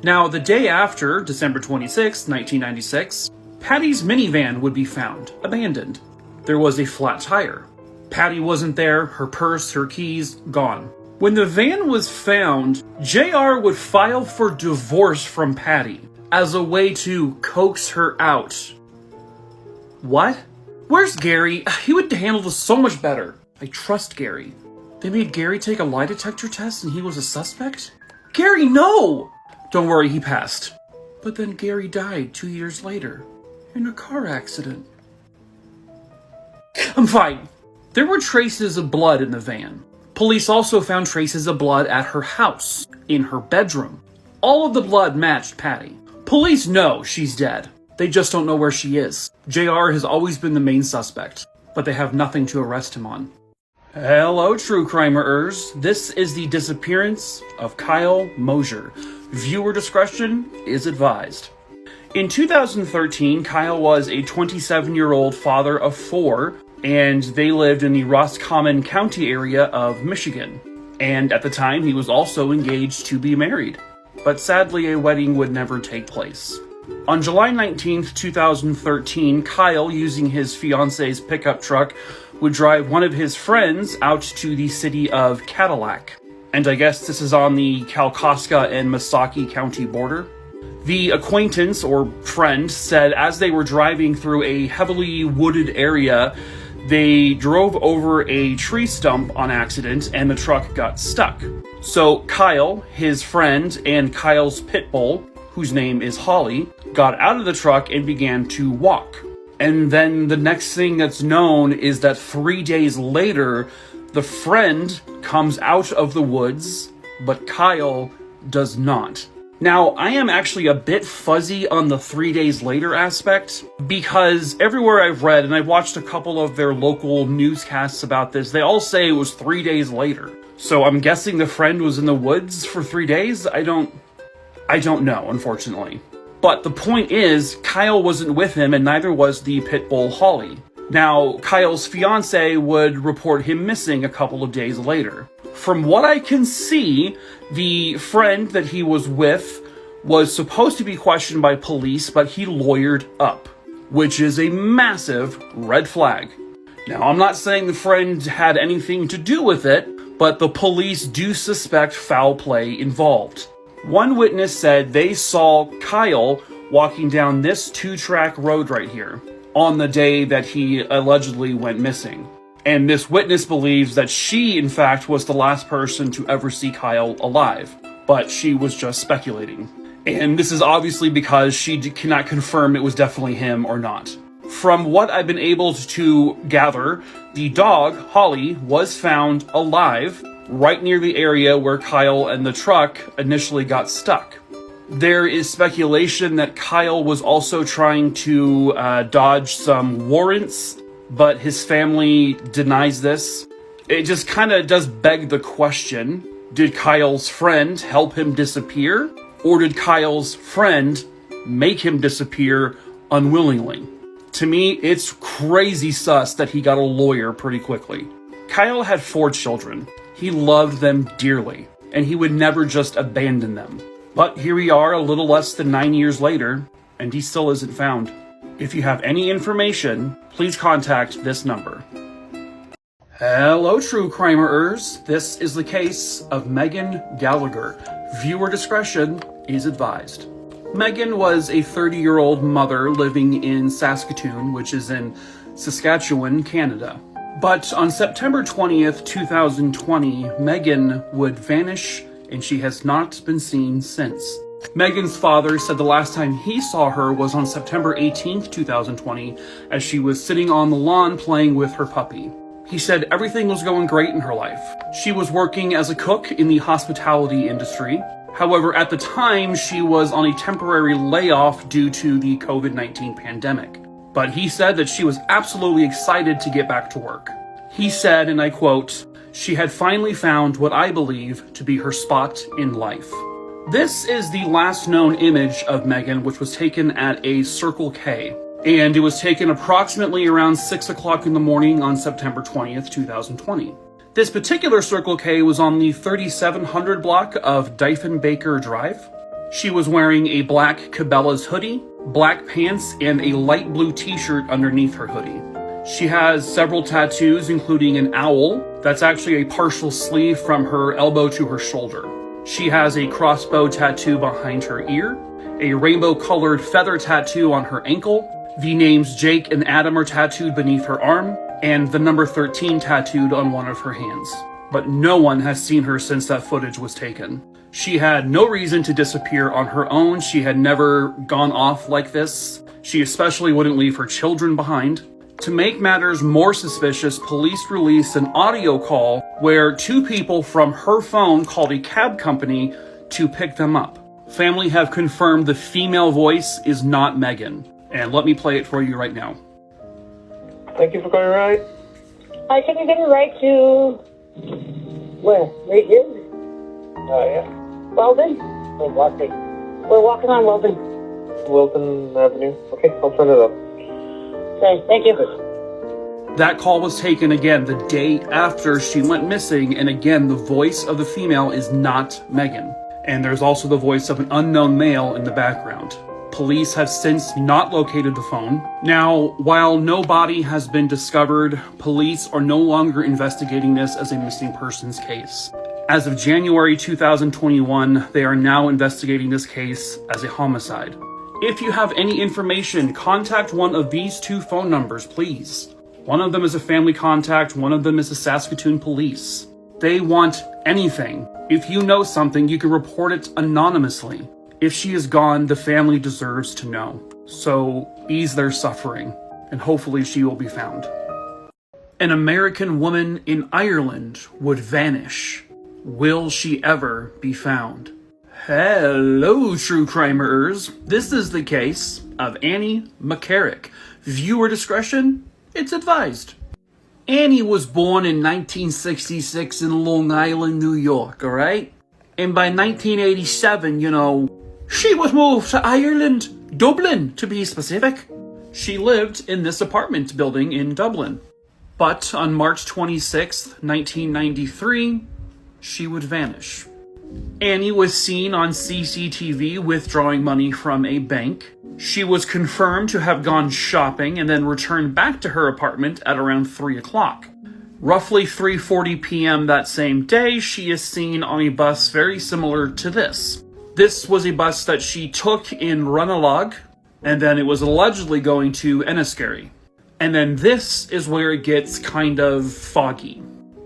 Now, the day after, December 26, 1996, Patty's minivan would be found, abandoned. There was a flat tire. Patty wasn't there, her purse, her keys, gone. When the van was found, JR would file for divorce from Patty as a way to coax her out. What? Where's Gary? He would handle this so much better. I trust Gary. They made Gary take a lie detector test and he was a suspect? Gary, no! Don't worry, he passed. But then Gary died 2 years later in a car accident. I'm fine. There were traces of blood in the van. Police also found traces of blood at her house, in her bedroom. All of the blood matched Patty. Police know she's dead. They just don't know where she is. JR has always been the main suspect, but they have nothing to arrest him on. Hello, true crimerers. This is the disappearance of Kyle Mosher. Viewer discretion is advised. In 2013, Kyle was a 27-year-old father of 4, and they lived in the Roscommon County area of Michigan. And at the time, he was also engaged to be married. But sadly, a wedding would never take place. On July 19th, 2013, Kyle, using his fiance's pickup truck, would drive one of his friends out to the city of Cadillac. And I guess this is on the Kalkaska and Missaukee County border. The acquaintance, or friend, said as they were driving through a heavily wooded area, they drove over a tree stump on accident and the truck got stuck. So Kyle, his friend, and Kyle's pit bull, whose name is Holly, got out of the truck and began to walk. And then the next thing that's known is that 3 days later, the friend comes out of the woods, but Kyle does not. Now, I am actually a bit fuzzy on the 3 days later aspect, because everywhere I've read, and I've watched a couple of their local newscasts about this, they all say it was 3 days later. So I'm guessing the friend was in the woods for 3 days? I don't know, unfortunately. But the point is, Kyle wasn't with him, and neither was the pit bull Holly. Now, Kyle's fiance would report him missing a couple of days later. From what I can see, the friend that he was with was supposed to be questioned by police, but he lawyered up, which is a massive red flag. Now, I'm not saying the friend had anything to do with it, but the police do suspect foul play involved. One witness said they saw Kyle walking down this 2-track road right here on the day that he allegedly went missing. And this witness believes that she, in fact, was the last person to ever see Kyle alive. But she was just speculating. And this is obviously because she cannot confirm it was definitely him or not. From what I've been able to gather, the dog, Holly, was found alive right near the area where Kyle and the truck initially got stuck. There is speculation that Kyle was also trying to dodge some warrants but his family denies this. It just kind of does beg the question, did Kyle's friend help him disappear? Or did Kyle's friend make him disappear unwillingly? To me, it's crazy sus that he got a lawyer pretty quickly. Kyle had 4 children. He loved them dearly, and he would never just abandon them. But here we are a little less than 9 years later, and he still isn't found. If you have any information, please contact this number. Hello, true crimerers. This is the case of Megan Gallagher. Viewer discretion is advised. Megan was a 30-year-old mother living in Saskatoon, which is in Saskatchewan, Canada. But on September 20th, 2020, Megan would vanish, and she has not been seen since. Megan's father said the last time he saw her was on September 18th, 2020, as she was sitting on the lawn playing with her puppy. He said everything was going great in her life. She was working as a cook in the hospitality industry. However, at the time, she was on a temporary layoff due to the COVID-19 pandemic. But he said that she was absolutely excited to get back to work. He said, and I quote, "She had finally found what I believe to be her spot in life." This is the last known image of Megan, which was taken at a Circle K. And it was taken approximately around 6 o'clock in the morning on September 20th, 2020. This particular Circle K was on the 3700 block of Diefenbaker Drive. She was wearing a black Cabela's hoodie, black pants, and a light blue t-shirt underneath her hoodie. She has several tattoos, including an owl that's actually a partial sleeve from her elbow to her shoulder. She has a crossbow tattoo behind her ear, a rainbow-colored feather tattoo on her ankle, the names Jake and Adam are tattooed beneath her arm, and the number 13 tattooed on one of her hands. But no one has seen her since that footage was taken. She had no reason to disappear on her own. She had never gone off like this. She especially wouldn't leave her children behind. To make matters more suspicious, police released an audio call where 2 people from her phone called a cab company to pick them up. Family have confirmed the female voice is not Megan. And let me play it for you right now. Thank you for calling right. Hi, can you get me right to... Where? Right here? Yeah. Weldon? We're walking. We're walking on Weldon. Wilton Avenue. Okay, I'll turn it up. Okay, thank you. That call was taken again the day after she went missing, and again, the voice of the female is not Megan. And there's also the voice of an unknown male in the background. Police have since not located the phone. Now, while no body has been discovered, police are no longer investigating this as a missing persons case. As of January 2021, they are now investigating this case as a homicide. If you have any information, contact one of these 2 phone numbers, please. One of them is a family contact, one of them is the Saskatoon Police. They want anything. If you know something, you can report it anonymously. If she is gone, the family deserves to know. So ease their suffering, and hopefully she will be found. An American woman in Ireland would vanish. Will she ever be found? Hello, true crimerers. This is the case of Annie McCarrick. Viewer discretion, it's advised. Annie was born in 1966 in Long Island, New York, alright? And by 1987, she was moved to Ireland, Dublin to be specific. She lived in this apartment building in Dublin. But on March 26th, 1993, she would vanish. Annie was seen on CCTV withdrawing money from a bank. She was confirmed to have gone shopping and then returned back to her apartment at around 3 o'clock. Roughly 3:40 p.m. that same day, she is seen on a bus very similar to this. This was a bus that she took in Ranelagh, and then it was allegedly going to Enniskerry. And then this is where it gets kind of foggy.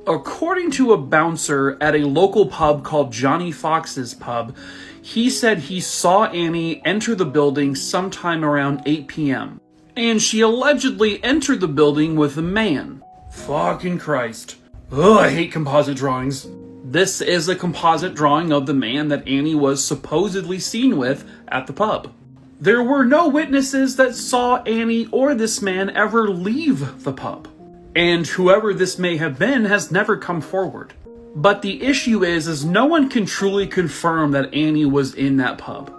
According to a bouncer at a local pub called Johnny Fox's Pub, he said he saw Annie enter the building sometime around 8 p.m. And she allegedly entered the building with a man. Fucking Christ. Ugh, I hate composite drawings. This is a composite drawing of the man that Annie was supposedly seen with at the pub. There were no witnesses that saw Annie or this man ever leave the pub, and whoever this may have been has never come forward. But the issue is no one can truly confirm that Annie was in that pub.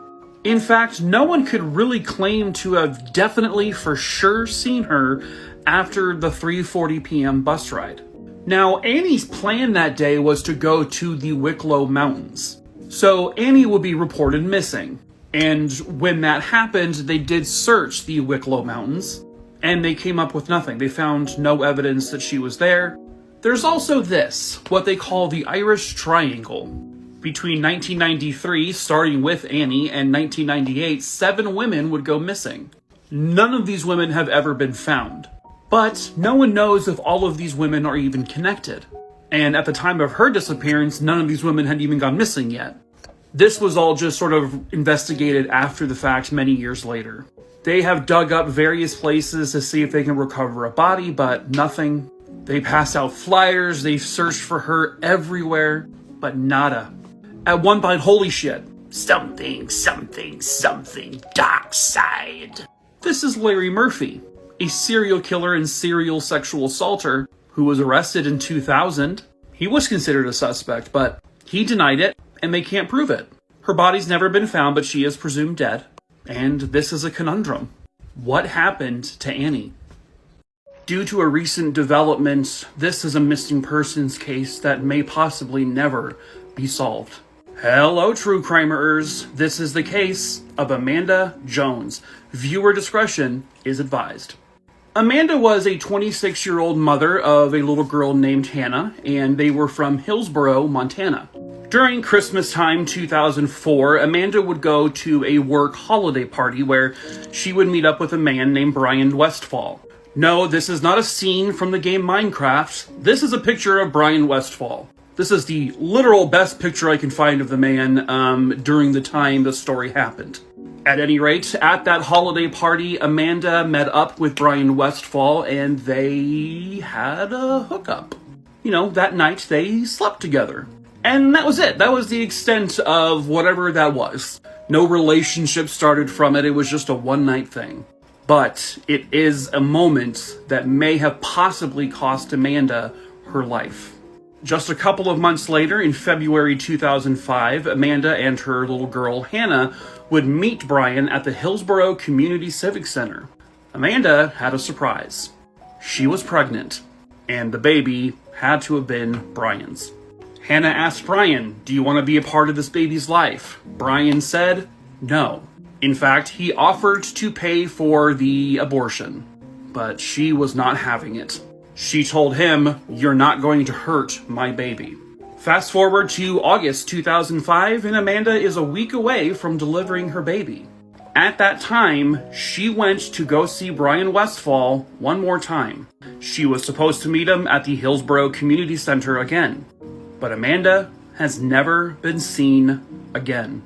In fact, no one could really claim to have definitely for sure seen her after the 3:40 p.m. bus ride. Now, Annie's plan that day was to go to the Wicklow Mountains, so Annie would be reported missing. And when that happened, they did search the Wicklow Mountains, and they came up with nothing. They found no evidence that she was there. There's also this, what they call the Irish Triangle. Between 1993, starting with Annie, and 1998, 7 women would go missing. None of these women have ever been found. But no one knows if all of these women are even connected. And at the time of her disappearance, none of these women had even gone missing yet. This was all just sort of investigated after the fact many years later. They have dug up various places to see if they can recover a body, but nothing. They passed out flyers, they've searched for her everywhere, but nada. At one point, holy shit. Something, dark side. This is Larry Murphy, a serial killer and serial sexual assaulter who was arrested in 2000. He was considered a suspect, but he denied it, and they can't prove it. Her body's never been found, but she is presumed dead. And this is a conundrum. What happened to Annie? Due to a recent development, this is a missing persons case that may possibly never be solved. Hello, true crimerers. This is the case of Amanda Jones. Viewer discretion is advised. Amanda was a 26-year-old mother of a little girl named Hannah, and they were from Hillsboro, Montana. During Christmas time 2004, Amanda would go to a work holiday party where she would meet up with a man named Brian Westfall. No, this is not a scene from the game Minecraft. This is a picture of Brian Westfall. This is the literal best picture I can find of the man during the time the story happened. At any rate, at that holiday party, Amanda met up with Brian Westfall and they had a hookup. You know, that night they slept together. And that was it. That was the extent of whatever that was. No relationship started from it. It was just a one-night thing. But it is a moment that may have possibly cost Amanda her life. Just a couple of months later, in February 2005, Amanda and her little girl, Hannah, would meet Brian at the Hillsboro Community Civic Center. Amanda had a surprise. She was pregnant, and the baby had to have been Brian's. Hannah asked Brian, "Do you want to be a part of this baby's life?" Brian said no. In fact, he offered to pay for the abortion, but she was not having it. She told him, "You're not going to hurt my baby." Fast forward to August 2005, and Amanda is a week away from delivering her baby. At that time, she went to go see Brian Westfall one more time. She was supposed to meet him at the Hillsboro Community Center again. But Amanda has never been seen again.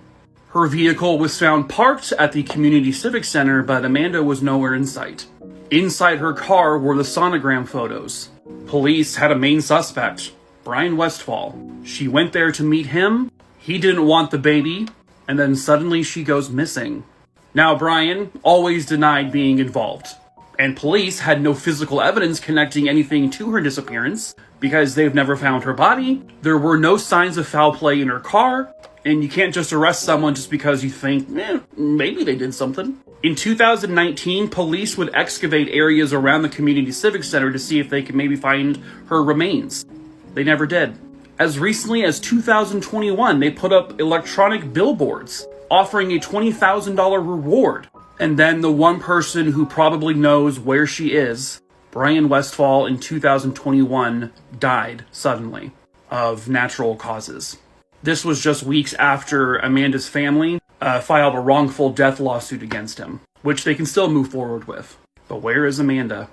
Her vehicle was found parked at the Community Civic Center, but Amanda was nowhere in sight. Inside her car were the sonogram photos. Police had a main suspect, Brian Westfall. She went there to meet him. He didn't want the baby, and then suddenly she goes missing. Now, Brian always denied being involved, and police had no physical evidence connecting anything to her disappearance because they've never found her body. There were no signs of foul play in her car, and you can't just arrest someone just because you think, maybe they did something. In 2019, police would excavate areas around the Community Civic Center to see if they could maybe find her remains. They never did. As recently as 2021, they put up electronic billboards offering a $20,000 reward. And then the one person who probably knows where she is, Brian Westfall, in 2021, died suddenly of natural causes. This was just weeks after Amanda's family filed a wrongful death lawsuit against him, which they can still move forward with. But where is Amanda?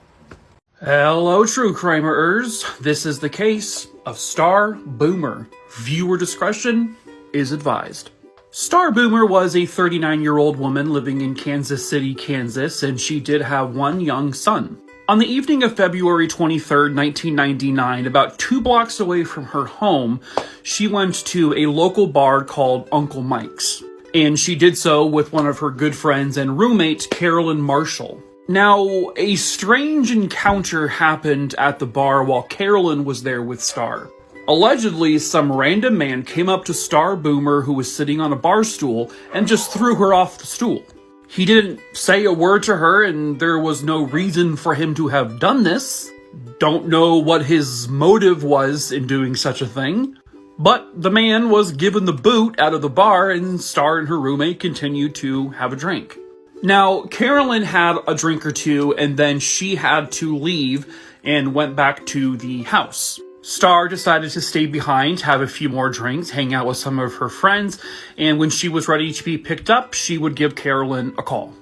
Hello, true crimerers. This is the case of Star Boomer. Viewer discretion is advised. Star Boomer was a 39-year-old woman living in Kansas City, Kansas, and she did have one young son. On the evening of February 23rd, 1999, about 2 blocks away from her home, she went to a local bar called Uncle Mike's. and she did so with one of her good friends and roommate, Carolyn Marshall. Now, a strange encounter happened at the bar while Carolyn was there with Star. Allegedly, some random man came up to Star Boomer, who was sitting on a bar stool, and just threw her off the stool. He didn't say a word to her, and there was no reason for him to have done this. Don't know what his motive was in doing such a thing. But the man was given the boot out of the bar, and Star and her roommate continued to have a drink. Now, Carolyn had a drink or two, and then she had to leave and went back to the house. Star decided to stay behind, have a few more drinks, hang out with some of her friends, and when she was ready to be picked up, she would give Carolyn a call.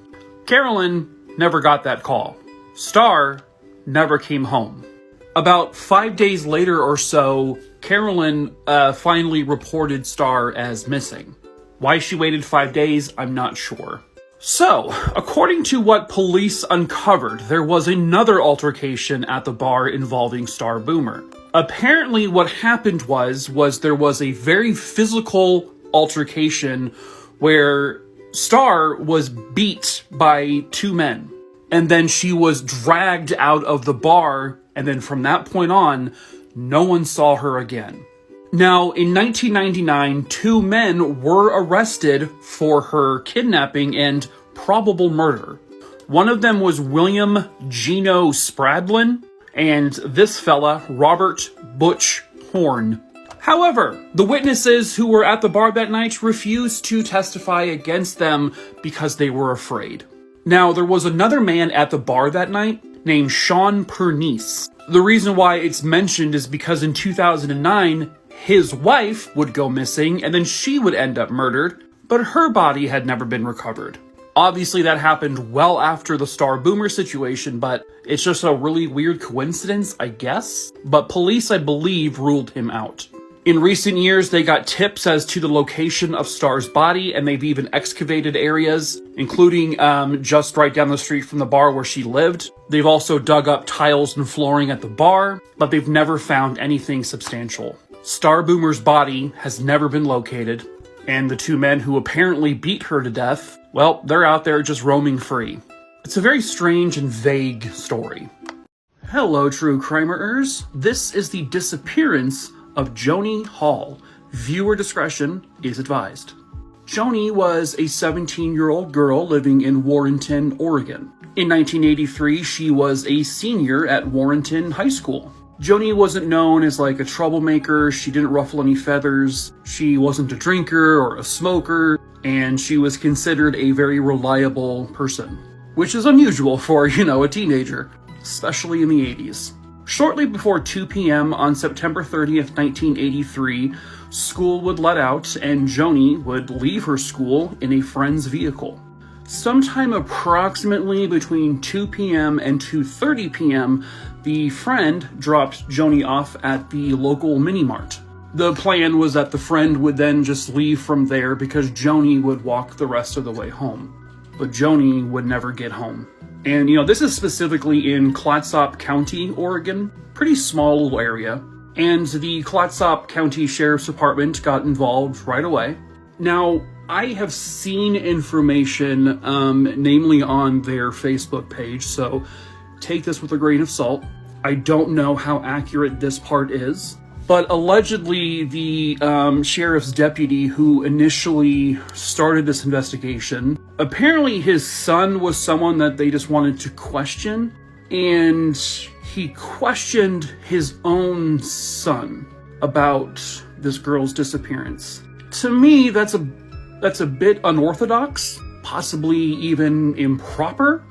Carolyn never got that call. Star never came home. About 5 days later or so, Carolyn finally reported Star as missing. Why she waited 5 days, I'm not sure. So, according to what police uncovered, there was another altercation at the bar involving Star Boomer. Apparently what happened was there was a very physical altercation where Star was beat by two men. And then she was dragged out of the bar, and then from that point on, no one saw her again. Now, in 1999, two men were arrested for her kidnapping and probable murder. One of them was William Gino Spradlin, and this fella, Robert Butch Horn. However, the witnesses who were at the bar that night refused to testify against them because they were afraid. Now, there was another man at the bar that night named Sean Pernice. The reason why it's mentioned is because in 2009, his wife would go missing and then she would end up murdered, but her body had never been recovered. Obviously, that happened well after the Star Boomer situation, but it's just a really weird coincidence, I guess. But police, I believe, ruled him out. In recent years, they got tips as to the location of Star's body, and they've even excavated areas, including just right down the street from the bar where she lived. They've also dug up tiles and flooring at the bar, but they've never found anything substantial. Star Boomer's body has never been located, and the two men who apparently beat her to death, well, they're out there just roaming free. It's a very strange and vague story. Hello, true crimerers. This is the disappearance of Joanie Hall. Viewer discretion is advised. Joanie was a 17-year-old girl living in Warrenton, Oregon. In 1983, she was a senior at Warrenton High School. Joanie wasn't known as like a troublemaker, she didn't ruffle any feathers, she wasn't a drinker or a smoker, and she was considered a very reliable person. Which is unusual for, a teenager, especially in the 80s. Shortly before 2 p.m. on September 30th, 1983, school would let out and Joanie would leave her school in a friend's vehicle. Sometime approximately between 2 p.m. and 2:30 p.m., the friend dropped Joanie off at the local mini-mart. The plan was that the friend would then just leave from there because Joanie would walk the rest of the way home. But Joanie would never get home. And, this is specifically in Clatsop County, Oregon. Pretty small little area. And the Clatsop County Sheriff's Department got involved right away. Now, I have seen information, namely on their Facebook page, so take this with a grain of salt. I don't know how accurate this part is, but allegedly the sheriff's deputy who initially started this investigation, apparently his son was someone that they just wanted to question, and he questioned his own son about this girl's disappearance. To me, that's a bit unorthodox, possibly even improper,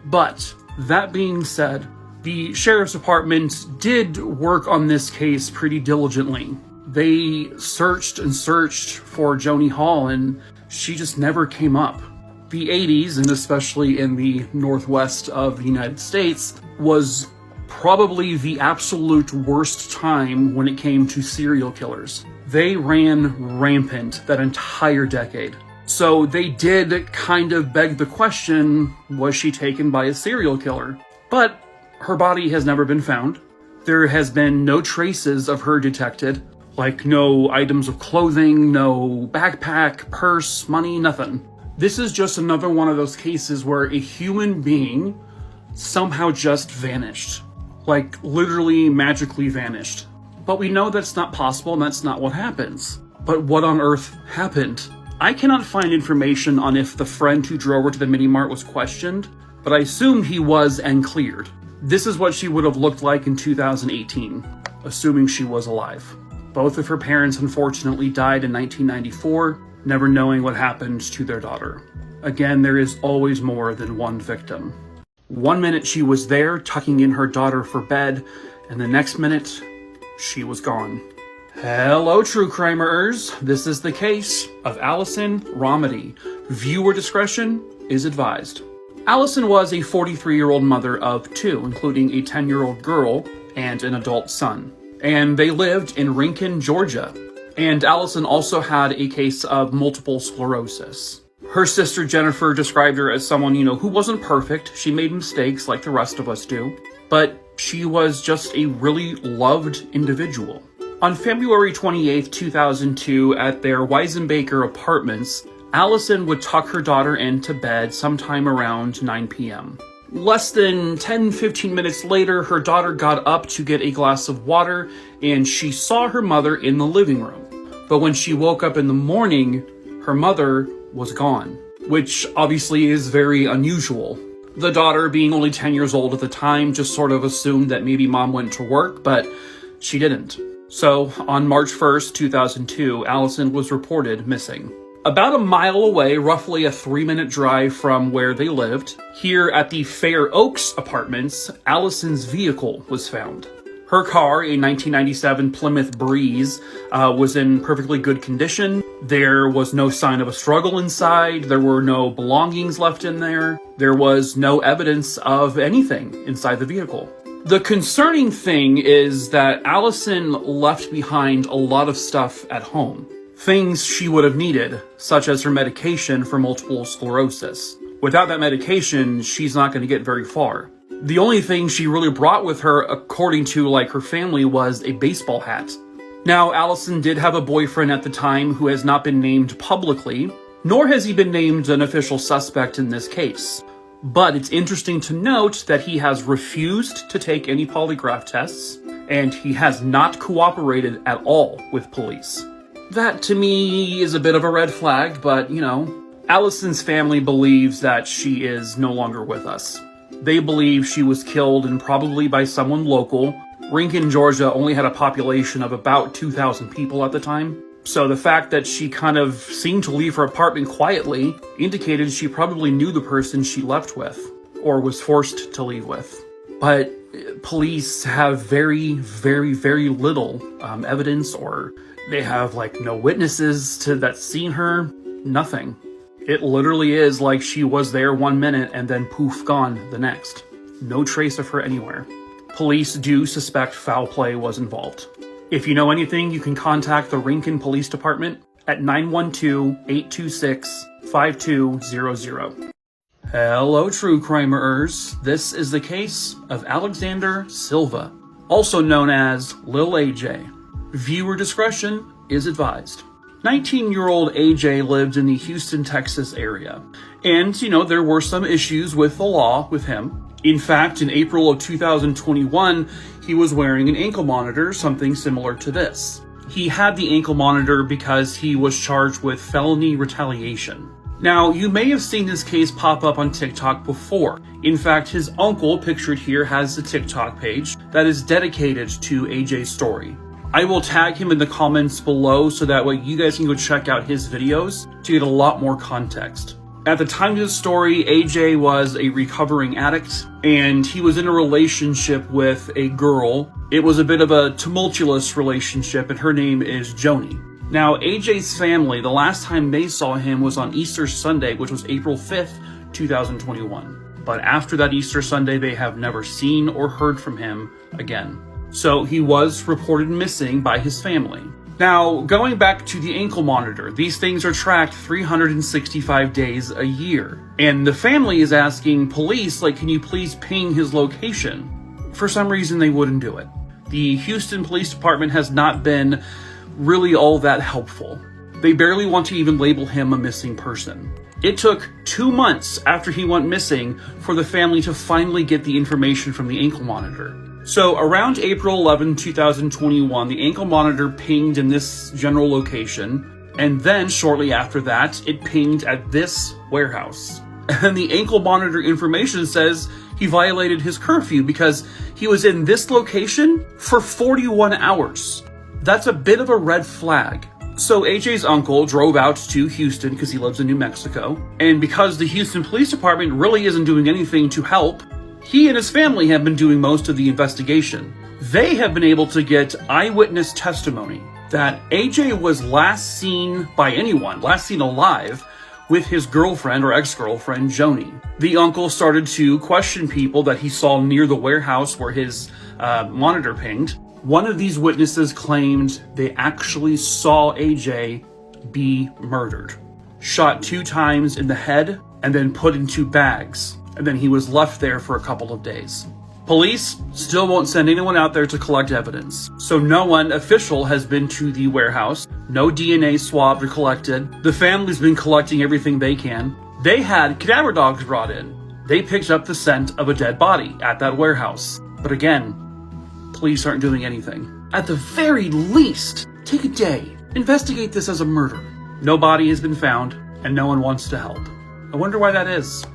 but that being said, the sheriff's department did work on this case pretty diligently. They searched and searched for Joanie Hall, and she just never came up. The 80s, and especially in the northwest of the United States, was probably the absolute worst time when it came to serial killers. They ran rampant that entire decade. So they did kind of beg the question, was she taken by a serial killer? But her body has never been found. There has been no traces of her detected. Like, no items of clothing, no backpack, purse, money, nothing. This is just another one of those cases where a human being somehow just vanished. Like, literally magically vanished. But we know that's not possible and that's not what happens. But what on earth happened? I cannot find information on if the friend who drove her to the mini-mart was questioned, but I assumed he was and cleared. This is what she would have looked like in 2018, assuming she was alive. Both of her parents unfortunately died in 1994, never knowing what happened to their daughter. Again, there is always more than one victim. One minute she was there, tucking in her daughter for bed, and the next minute, she was gone. Hello, true crimerers. This is the case of Allyson Romedy. Viewer discretion is advised. Allyson was a 43-year-old mother of two, including a 10-year-old girl and an adult son. And they lived in Rincon, Georgia. And Allyson also had a case of multiple sclerosis. Her sister Jennifer described her as someone, who wasn't perfect. She made mistakes like the rest of us do. But she was just a really loved individual. On February 28, 2002, at their Weisenbaker apartments, Allyson would tuck her daughter into bed sometime around 9 p.m. Less than 10-15 minutes later, her daughter got up to get a glass of water, and she saw her mother in the living room. But when she woke up in the morning, her mother was gone, which obviously is very unusual. The daughter, being only 10 years old at the time, just sort of assumed that maybe mom went to work, but she didn't. So, on March 1st, 2002, Allyson was reported missing. About a mile away, roughly a 3-minute drive from where they lived, here at the Fair Oaks apartments, Allyson's vehicle was found. Her car, a 1997 Plymouth Breeze, was in perfectly good condition. There was no sign of a struggle inside. There were no belongings left in there. There was no evidence of anything inside the vehicle. The concerning thing is that Allyson left behind a lot of stuff at home. Things she would have needed, such as her medication for multiple sclerosis. Without that medication, she's not going to get very far. The only thing she really brought with her, according to her family, was a baseball hat. Now, Allyson did have a boyfriend at the time who has not been named publicly, nor has he been named an official suspect in this case. But it's interesting to note that he has refused to take any polygraph tests, and he has not cooperated at all with police. That, to me, is a bit of a red flag, but, Allyson's family believes that she is no longer with us. They believe she was killed, and probably by someone local. Rincon, Georgia only had a population of about 2,000 people at the time. So the fact that she kind of seemed to leave her apartment quietly indicated she probably knew the person she left with, or was forced to leave with. But police have very, very, very little evidence, or they have no witnesses that seen her. Nothing. It literally is like she was there 1 minute and then poof, gone the next. No trace of her anywhere. Police do suspect foul play was involved. If you know anything, you can contact the Rincon Police Department at 912-826-5200. Hello, true crimerers. This is the case of Alexander Silva, also known as Lil AJ. Viewer discretion is advised. 19-year-old AJ lived in the Houston, Texas area. And, there were some issues with the law with him. In fact, in April of 2021, he was wearing an ankle monitor, something similar to this. He had the ankle monitor because he was charged with felony retaliation. Now, you may have seen this case pop up on TikTok before. In fact, his uncle, pictured here, has a TikTok page that is dedicated to AJ's story. I will tag him in the comments below so that way you guys can go check out his videos to get a lot more context. At the time of the story, AJ was a recovering addict, and he was in a relationship with a girl. It was a bit of a tumultuous relationship, and her name is Joanie. Now, AJ's family, the last time they saw him was on Easter Sunday, which was April 5th, 2021. But after that Easter Sunday, they have never seen or heard from him again. So he was reported missing by his family. Now, going back to the ankle monitor, these things are tracked 365 days a year. And the family is asking police, can you please ping his location? For some reason, they wouldn't do it. The Houston Police Department has not been really all that helpful. They barely want to even label him a missing person. It took 2 months after he went missing for the family to finally get the information from the ankle monitor. So around April 11, 2021, the ankle monitor pinged in this general location, and then shortly after that, it pinged at this warehouse. And the ankle monitor information says he violated his curfew because he was in this location for 41 hours. That's a bit of a red flag. So AJ's uncle drove out to Houston because he lives in New Mexico, and because the Houston Police Department really isn't doing anything to help, he and his family have been doing most of the investigation. They have been able to get eyewitness testimony that AJ was last seen by anyone, last seen alive, with his girlfriend or ex-girlfriend, Joanie. The uncle started to question people that he saw near the warehouse where his monitor pinged. One of these witnesses claimed they actually saw AJ be murdered. Shot 2 times in the head and then put into bags. And then he was left there for a couple of days. Police still won't send anyone out there to collect evidence. So no one official has been to the warehouse. No DNA swabs are collected. The family's been collecting everything they can. They had cadaver dogs brought in. They picked up the scent of a dead body at that warehouse. But again, police aren't doing anything. At the very least, take a day. Investigate this as a murder. No body has been found, and no one wants to help. I wonder why that is.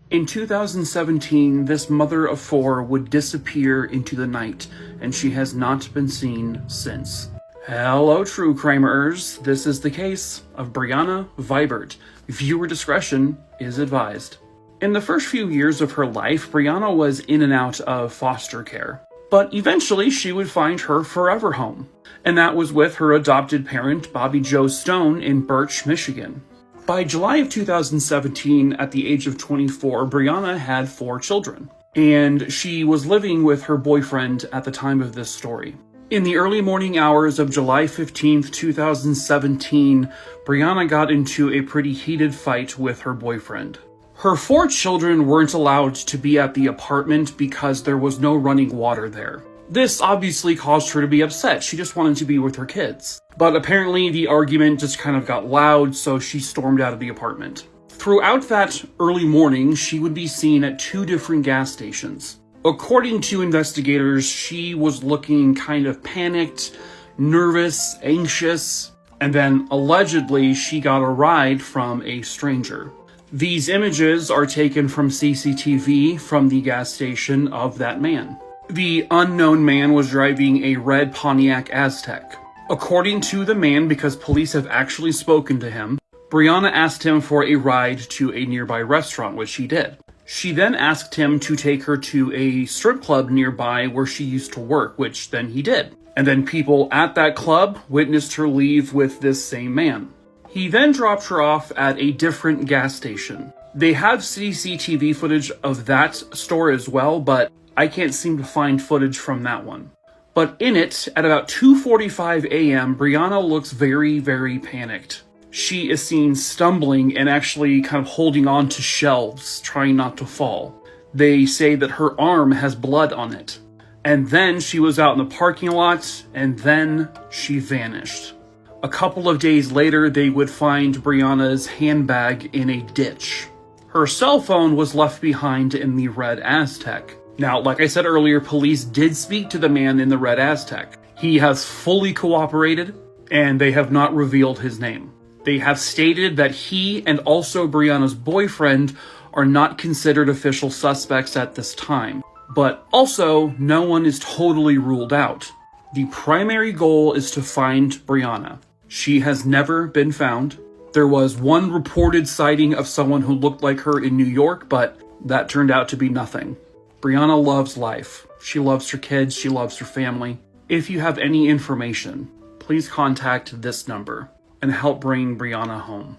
In 2017, this mother of 4 would disappear into the night, and she has not been seen since. Hello, true crimerers. This is the case of Brianna Vibert. Viewer discretion is advised. In the first few years of her life, Brianna was in and out of foster care. But eventually, she would find her forever home. And that was with her adopted parent, Bobby Joe Stone, in Birch, Michigan. By July of 2017, at the age of 24, Brianna had 4 children. And she was living with her boyfriend at the time of this story. In the early morning hours of July 15th, 2017, Brianna got into a pretty heated fight with her boyfriend. Her 4 children weren't allowed to be at the apartment because there was no running water there. This obviously caused her to be upset. She just wanted to be with her kids. But apparently the argument just kind of got loud, so she stormed out of the apartment. Throughout that early morning, she would be seen at 2 different gas stations. According to investigators, she was looking kind of panicked, nervous, anxious, and then allegedly she got a ride from a stranger. These images are taken from CCTV from the gas station of that man. The unknown man was driving a red Pontiac Aztek. According to the man, because police have actually spoken to him, Brianna asked him for a ride to a nearby restaurant, which he did. She then asked him to take her to a strip club nearby where she used to work, which then he did. And then people at that club witnessed her leave with this same man. He then dropped her off at a different gas station. They have CCTV footage of that store as well, but I can't seem to find footage from that one. But in it, at about 2:45 a.m., Brianna looks very, very panicked. She is seen stumbling and actually kind of holding on to shelves, trying not to fall. They say that her arm has blood on it. And then she was out in the parking lot, and then she vanished. A couple of days later, they would find Brianna's handbag in a ditch. Her cell phone was left behind in the red Aztek. Now, like I said earlier, police did speak to the man in the red Aztek. He has fully cooperated, and they have not revealed his name. They have stated that he and also Brianna's boyfriend are not considered official suspects at this time. But also, no one is totally ruled out. The primary goal is to find Brianna. She has never been found. There was one reported sighting of someone who looked like her in New York, but that turned out to be nothing. Brianna loves life. She loves her kids. She loves her family. If you have any information, please contact this number and help bring Brianna home.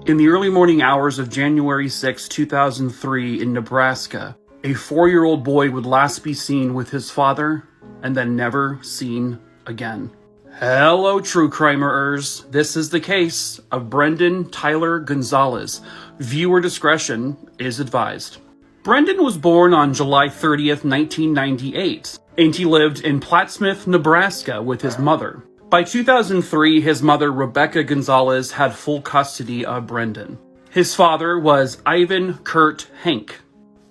In the early morning hours of January 6, 2003 in Nebraska, a 4-year-old boy would last be seen with his father and then never seen again. Hello, true crimerers. This is the case of Brendan Tyler Gonzalez. Viewer discretion is advised. Brendan was born on July 30th, 1998, and he lived in Plattsmouth, Nebraska with his mother. By 2003, his mother, Rebecca Gonzalez, had full custody of Brendan. His father was Ivan Kurt Henk.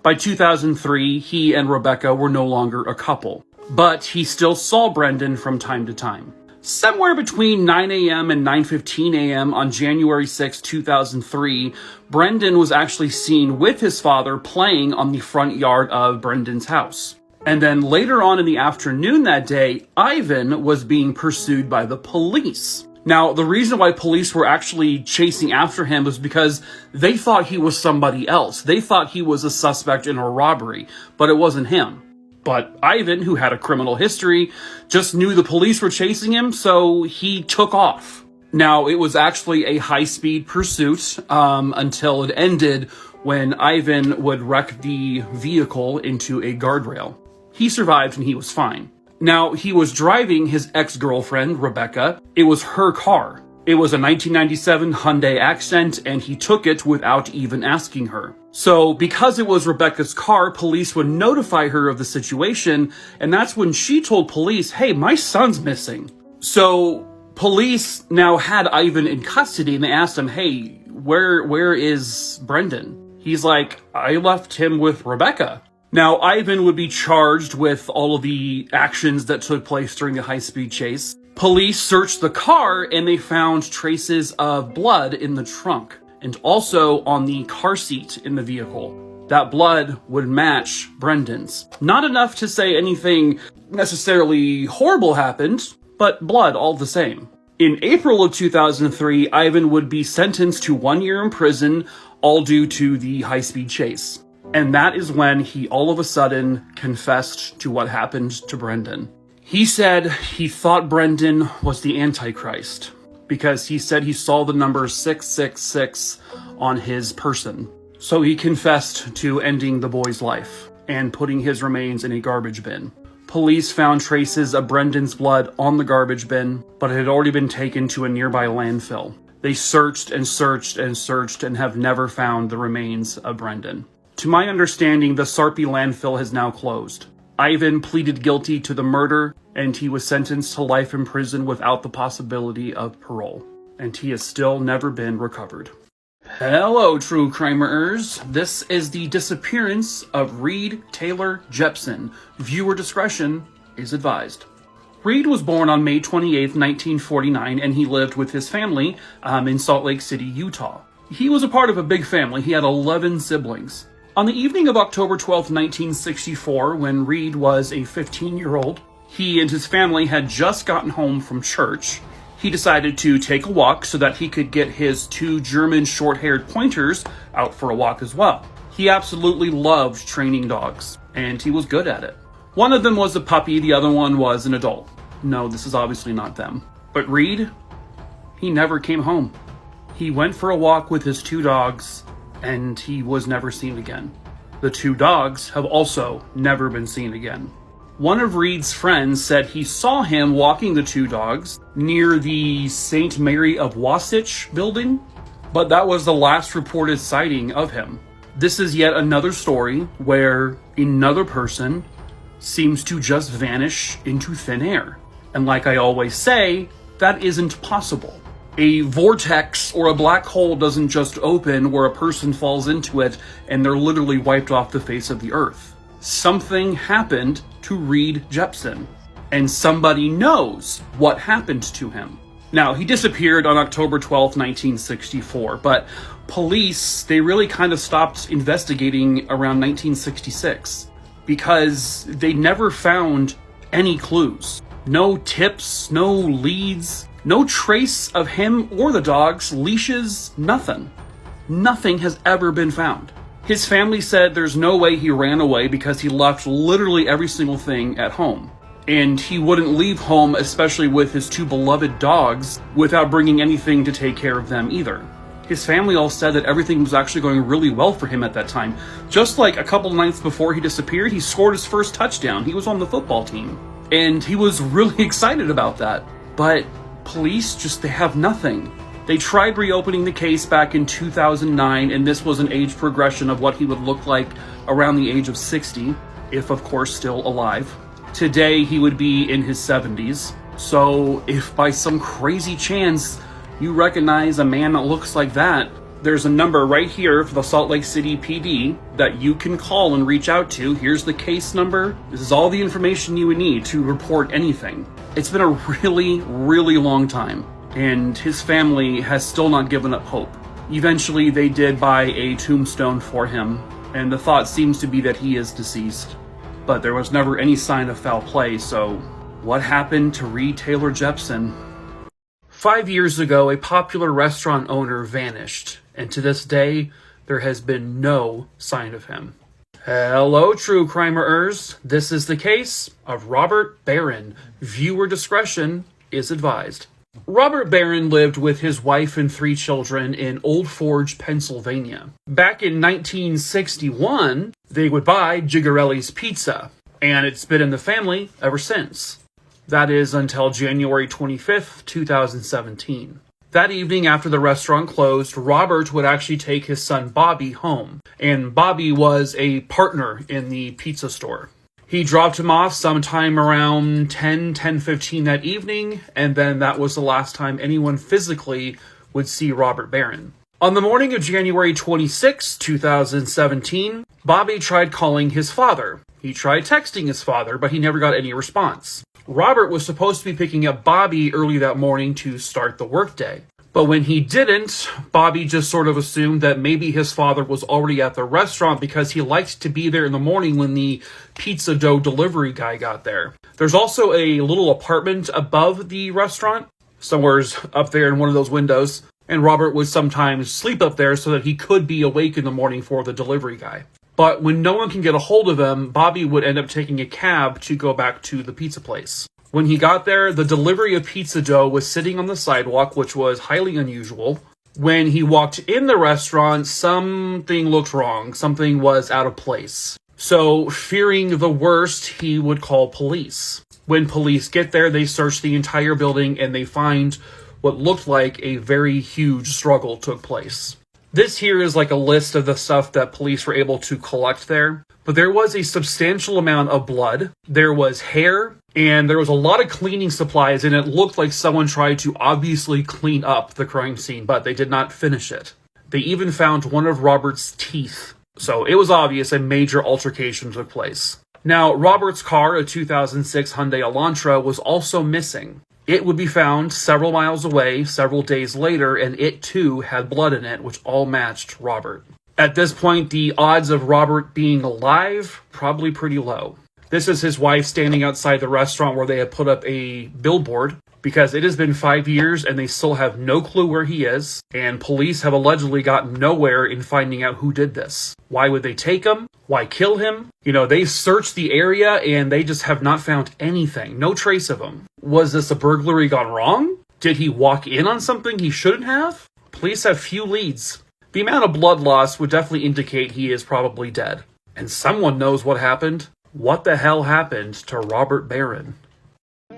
By 2003, he and Rebecca were no longer a couple, but he still saw Brendan from time to time. Somewhere between 9 a.m. and 9:15 a.m. on January 6, 2003, Brendan was actually seen with his father playing on the front yard of Brendan's house. And then later on in the afternoon that day, Ivan was being pursued by the police. Now, the reason why police were actually chasing after him was because they thought he was somebody else. They thought he was a suspect in a robbery, but it wasn't him. But Ivan, who had a criminal history, just knew the police were chasing him, so he took off. Now, it was actually a high-speed pursuit until it ended when Ivan would wreck the vehicle into a guardrail. He survived and he was fine. Now, he was driving his ex-girlfriend, Rebecca. It was her car. It was a 1997 Hyundai Accent, and he took it without even asking her. So, because it was Rebecca's car, police would notify her of the situation, and that's when she told police, hey, my son's missing. So, police now had Ivan in custody, and they asked him, hey, where is Brendan? He's like, I left him with Rebecca. Now, Ivan would be charged with all of the actions that took place during the high-speed chase. Police searched the car and they found traces of blood in the trunk and also on the car seat in the vehicle. That blood would match Brendan's. Not enough to say anything necessarily horrible happened, but blood all the same. In April of 2003, Ivan would be sentenced to 1 year in prison, all due to the high-speed chase. And that is when he all of a sudden confessed to what happened to Brendan. He said he thought Brendan was the Antichrist because he said he saw the number 666 on his person. So he confessed to ending the boy's life and putting his remains in a garbage bin. Police found traces of Brendan's blood on the garbage bin, but it had already been taken to a nearby landfill. They searched and searched and searched and have never found the remains of Brendan. To my understanding, the Sarpy landfill has now closed. Ivan pleaded guilty to the murder, and he was sentenced to life in prison without the possibility of parole. And he has still never been recovered. Hello, true crimerers. This is the disappearance of Reed Taylor Jeppson. Viewer discretion is advised. Reed was born on May 28, 1949, and he lived with his family in Salt Lake City, Utah. He was a part of a big family. He had 11 siblings. On the evening of October 12, 1964, when Reed was a 15-year-old, he and his family had just gotten home from church. He decided to take a walk so that he could get his 2 German short-haired pointers out for a walk as well. He absolutely loved training dogs, and he was good at it. One of them was a puppy, the other one was an adult. No, this is obviously not them. But Reed, he never came home. He went for a walk with his 2 dogs, and he was never seen again. The 2 dogs have also never been seen again. One of Reed's friends said he saw him walking the 2 dogs near the St. Mary of Wasatch building, but that was the last reported sighting of him. This is yet another story where another person seems to just vanish into thin air. And like I always say, that isn't possible. A vortex or a black hole doesn't just open where a person falls into it and they're literally wiped off the face of the earth. Something happened to Reed Jeppson, and somebody knows what happened to him. Now, he disappeared on October 12, 1964, but police, they really kind of stopped investigating around 1966 because they never found any clues. No tips, no leads, no trace of him or the dogs, leashes, nothing. Nothing has ever been found. His family said there's no way he ran away because he left literally every single thing at home. And he wouldn't leave home, especially with his 2 beloved dogs, without bringing anything to take care of them either. His family all said that everything was actually going really well for him at that time. Just like a couple nights before he disappeared, he scored his first touchdown. He was on the football team. And he was really excited about that. But police they have nothing. They tried reopening the case back in 2009, and this was an age progression of what he would look like around the age of 60, if of course still alive. Today he would be in his 70s. So if by some crazy chance you recognize a man that looks like that, there's a number right here for the Salt Lake City PD that you can call and reach out to. Here's the case number. This is all the information you would need to report anything. It's been a really, really long time, and his family has still not given up hope. Eventually, they did buy a tombstone for him, and the thought seems to be that he is deceased. But there was never any sign of foul play, so what happened to Reed Taylor Jeppson? 5 years ago, a popular restaurant owner vanished, and to this day, there has been no sign of him. Hello, true crimerers. This is the case of Robert Brannen. Viewer discretion is advised. Robert Brannen lived with his wife and 3 children in Old Forge, Pennsylvania. Back in 1961, they would buy Gigarelli's Pizza, and it's been in the family ever since. That is until January 25th, 2017. That evening after the restaurant closed, Robert would actually take his son Bobby home, and Bobby was a partner in the pizza store. He dropped him off sometime around 10:15 that evening, and then that was the last time anyone physically would see Robert Brannen. On the morning of January 26, 2017, Bobby tried calling his father. He tried texting his father, but he never got any response. Robert was supposed to be picking up Bobby early that morning to start the workday. But when he didn't, Bobby just sort of assumed that maybe his father was already at the restaurant because he liked to be there in the morning when the pizza dough delivery guy got there. There's also a little apartment above the restaurant, somewhere's up there in one of those windows, and Robert would sometimes sleep up there so that he could be awake in the morning for the delivery guy. But when no one can get a hold of him, Bobby would end up taking a cab to go back to the pizza place. When he got there, the delivery of pizza dough was sitting on the sidewalk, which was highly unusual. When he walked in the restaurant, something looked wrong. Something was out of place. So, fearing the worst, he would call police. When police get there, they search the entire building and they find what looked like a very huge struggle took place. This here is like a list of the stuff that police were able to collect there. But there was a substantial amount of blood, there was hair, and there was a lot of cleaning supplies, and it looked like someone tried to obviously clean up the crime scene, but they did not finish it. They even found one of Robert's teeth. So it was obvious a major altercation took place. Now, Robert's car, a 2006 Hyundai Elantra, was also missing. It would be found several miles away several days later, and it too had blood in it, which all matched Robert. At this point, the odds of Robert being alive, probably pretty low. This is his wife standing outside the restaurant where they had put up a billboard, because it has been 5 years and they still have no clue where he is, and police have allegedly gotten nowhere in finding out who did this. Why would they take him? Why kill him? You know, they searched the area and they just have not found anything. No trace of him. Was this a burglary gone wrong? Did he walk in on something he shouldn't have? Police have few leads. The amount of blood loss would definitely indicate he is probably dead. And someone knows what happened. What the hell happened to Robert Brannen?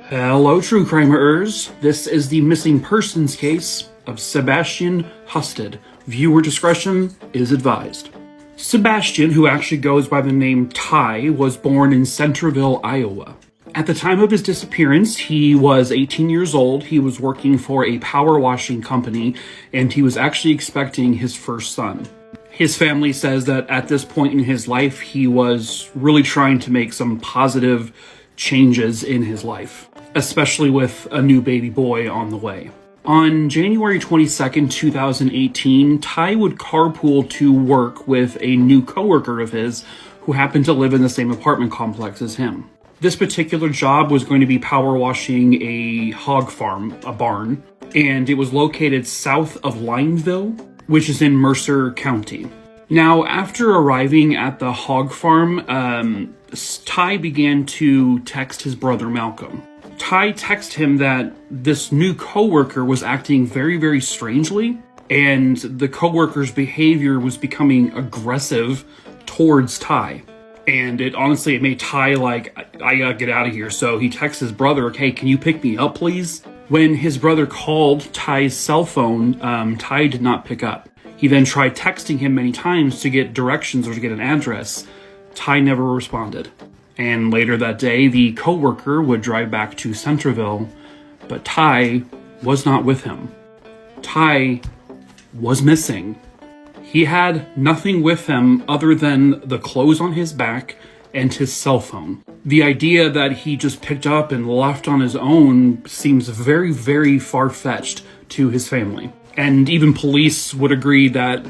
Hello, true crimerers. This is the missing persons case of Sebastian Husted. Viewer discretion is advised. Sebastian, who actually goes by the name Ty, was born in Centerville, Iowa. At the time of his disappearance, he was 18 years old. He was working for a power washing company, and he was actually expecting his first son. His family says that at this point in his life, he was really trying to make some positive changes in his life, especially with a new baby boy on the way. On January 22nd, 2018, Ty would carpool to work with a new coworker of his who happened to live in the same apartment complex as him. This particular job was going to be power washing a hog farm, a barn, and it was located south of Lineville, which is in Mercer County. Now, after arriving at the hog farm, Ty began to text his brother Malcolm. Ty texted him that this new coworker was acting very, very strangely, and the coworker's behavior was becoming aggressive towards Ty. And it made Ty like, I gotta get out of here. So he texts his brother, hey, can you pick me up, please? When his brother called Ty's cell phone, Ty did not pick up. He then tried texting him many times to get directions or to get an address. Ty never responded. And later that day, the coworker would drive back to Centerville But Ty was not with him. Ty was missing. He had nothing with him other than the clothes on his back and his cell phone. The idea that he just picked up and left on his own seems very, very far-fetched to his family. And even police would agree that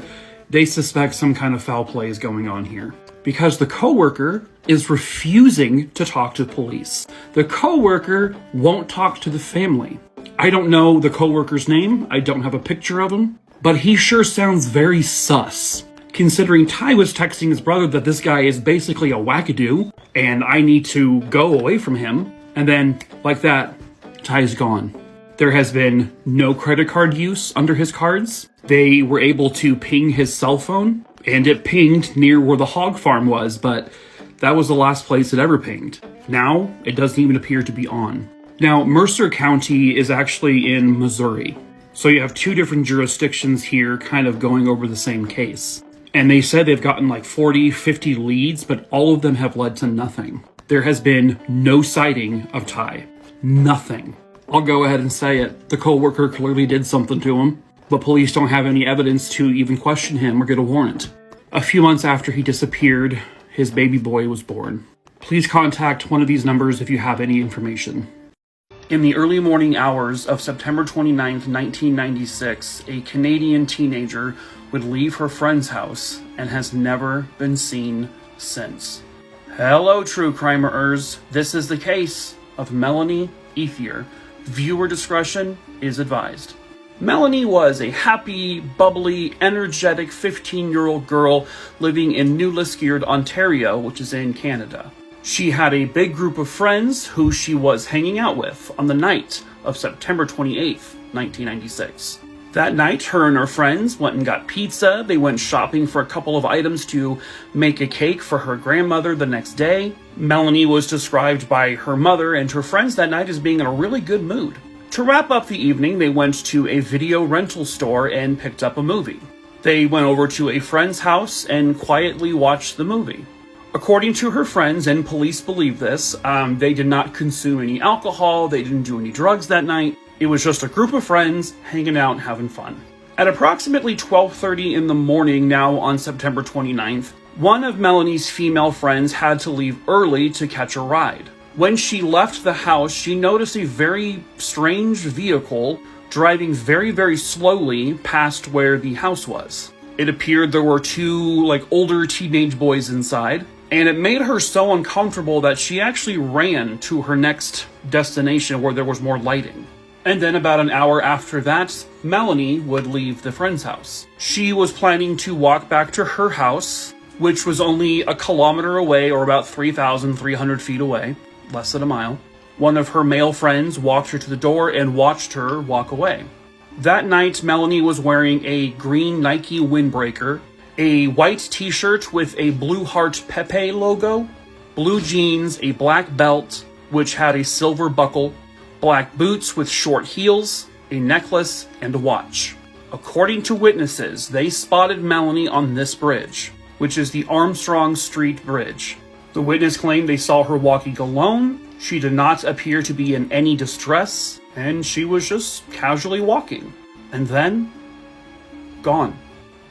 they suspect some kind of foul play is going on here. Because the coworker is refusing to talk to police. The coworker won't talk to the family. I don't know the coworker's name. I don't have a picture of him. But he sure sounds very sus. Considering Ty was texting his brother that this guy is basically a wackadoo and I need to go away from him. And then, like that, Ty's gone. There has been no credit card use under his cards. They were able to ping his cell phone, and it pinged near where the hog farm was, but that was the last place it ever pinged. Now, it doesn't even appear to be on. Now, Mercer County is actually in Missouri. So you have two different jurisdictions here kind of going over the same case. And they said they've gotten like 40, 50 leads, but all of them have led to nothing. There has been no sighting of Ty. Nothing. I'll go ahead and say it. The coworker clearly did something to him, but police don't have any evidence to even question him or get a warrant. A few months after he disappeared, his baby boy was born. Please contact one of these numbers if you have any information. In the early morning hours of September 29th, 1996, a Canadian teenager would leave her friend's house and has never been seen since. Hello, true crimerers. This is the case of Melanie Ethier. Viewer discretion is advised. Melanie was a happy, bubbly, energetic 15-year-old girl living in New Liskeard, Ontario, which is in Canada. She had a big group of friends who she was hanging out with on the night of September 28th, 1996. That night, her and her friends went and got pizza. They went shopping for a couple of items to make a cake for her grandmother the next day. Melanie was described by her mother and her friends that night as being in a really good mood. To wrap up the evening, they went to a video rental store and picked up a movie. They went over to a friend's house and quietly watched the movie. According to her friends, and police believe this, they did not consume any alcohol, they didn't do any drugs that night. It was just a group of friends hanging out, having fun. At approximately 12:30 in the morning now on September 29th, one of Melanie's female friends had to leave early to catch a ride. When she left the house, she noticed a very strange vehicle driving very, very slowly past where the house was. It appeared there were two, older teenage boys inside, and it made her so uncomfortable that she actually ran to her next destination where there was more lighting. And then about an hour after that, Melanie would leave the friend's house. She was planning to walk back to her house, which was only a kilometer away, or about 3,300 feet away, less than a mile. One of her male friends walked her to the door and watched her walk away. That night, Melanie was wearing a green Nike windbreaker, a white t-shirt with a Blue Heart Pepe logo, blue jeans, a black belt, which had a silver buckle, black boots with short heels, a necklace, and a watch. According to witnesses, they spotted Melanie on this bridge, which is the Armstrong Street Bridge. The witness claimed they saw her walking alone. She did not appear to be in any distress, and she was just casually walking. And then, gone.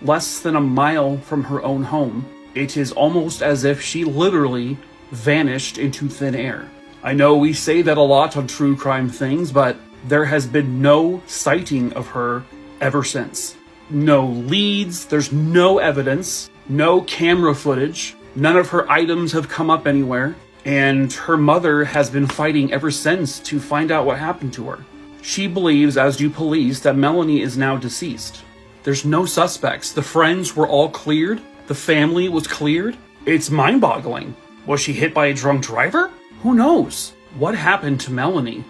Less than a mile from her own home, it is almost as if she literally vanished into thin air. I know we say that a lot on true crime things, but there has been no sighting of her ever since. No leads, there's no evidence, no camera footage, none of her items have come up anywhere, and her mother has been fighting ever since to find out what happened to her. She believes, as do police, that Melanie is now deceased. There's no suspects. The friends were all cleared. The family was cleared. It's mind-boggling. Was she hit by a drunk driver? Who knows? What happened to Melanie?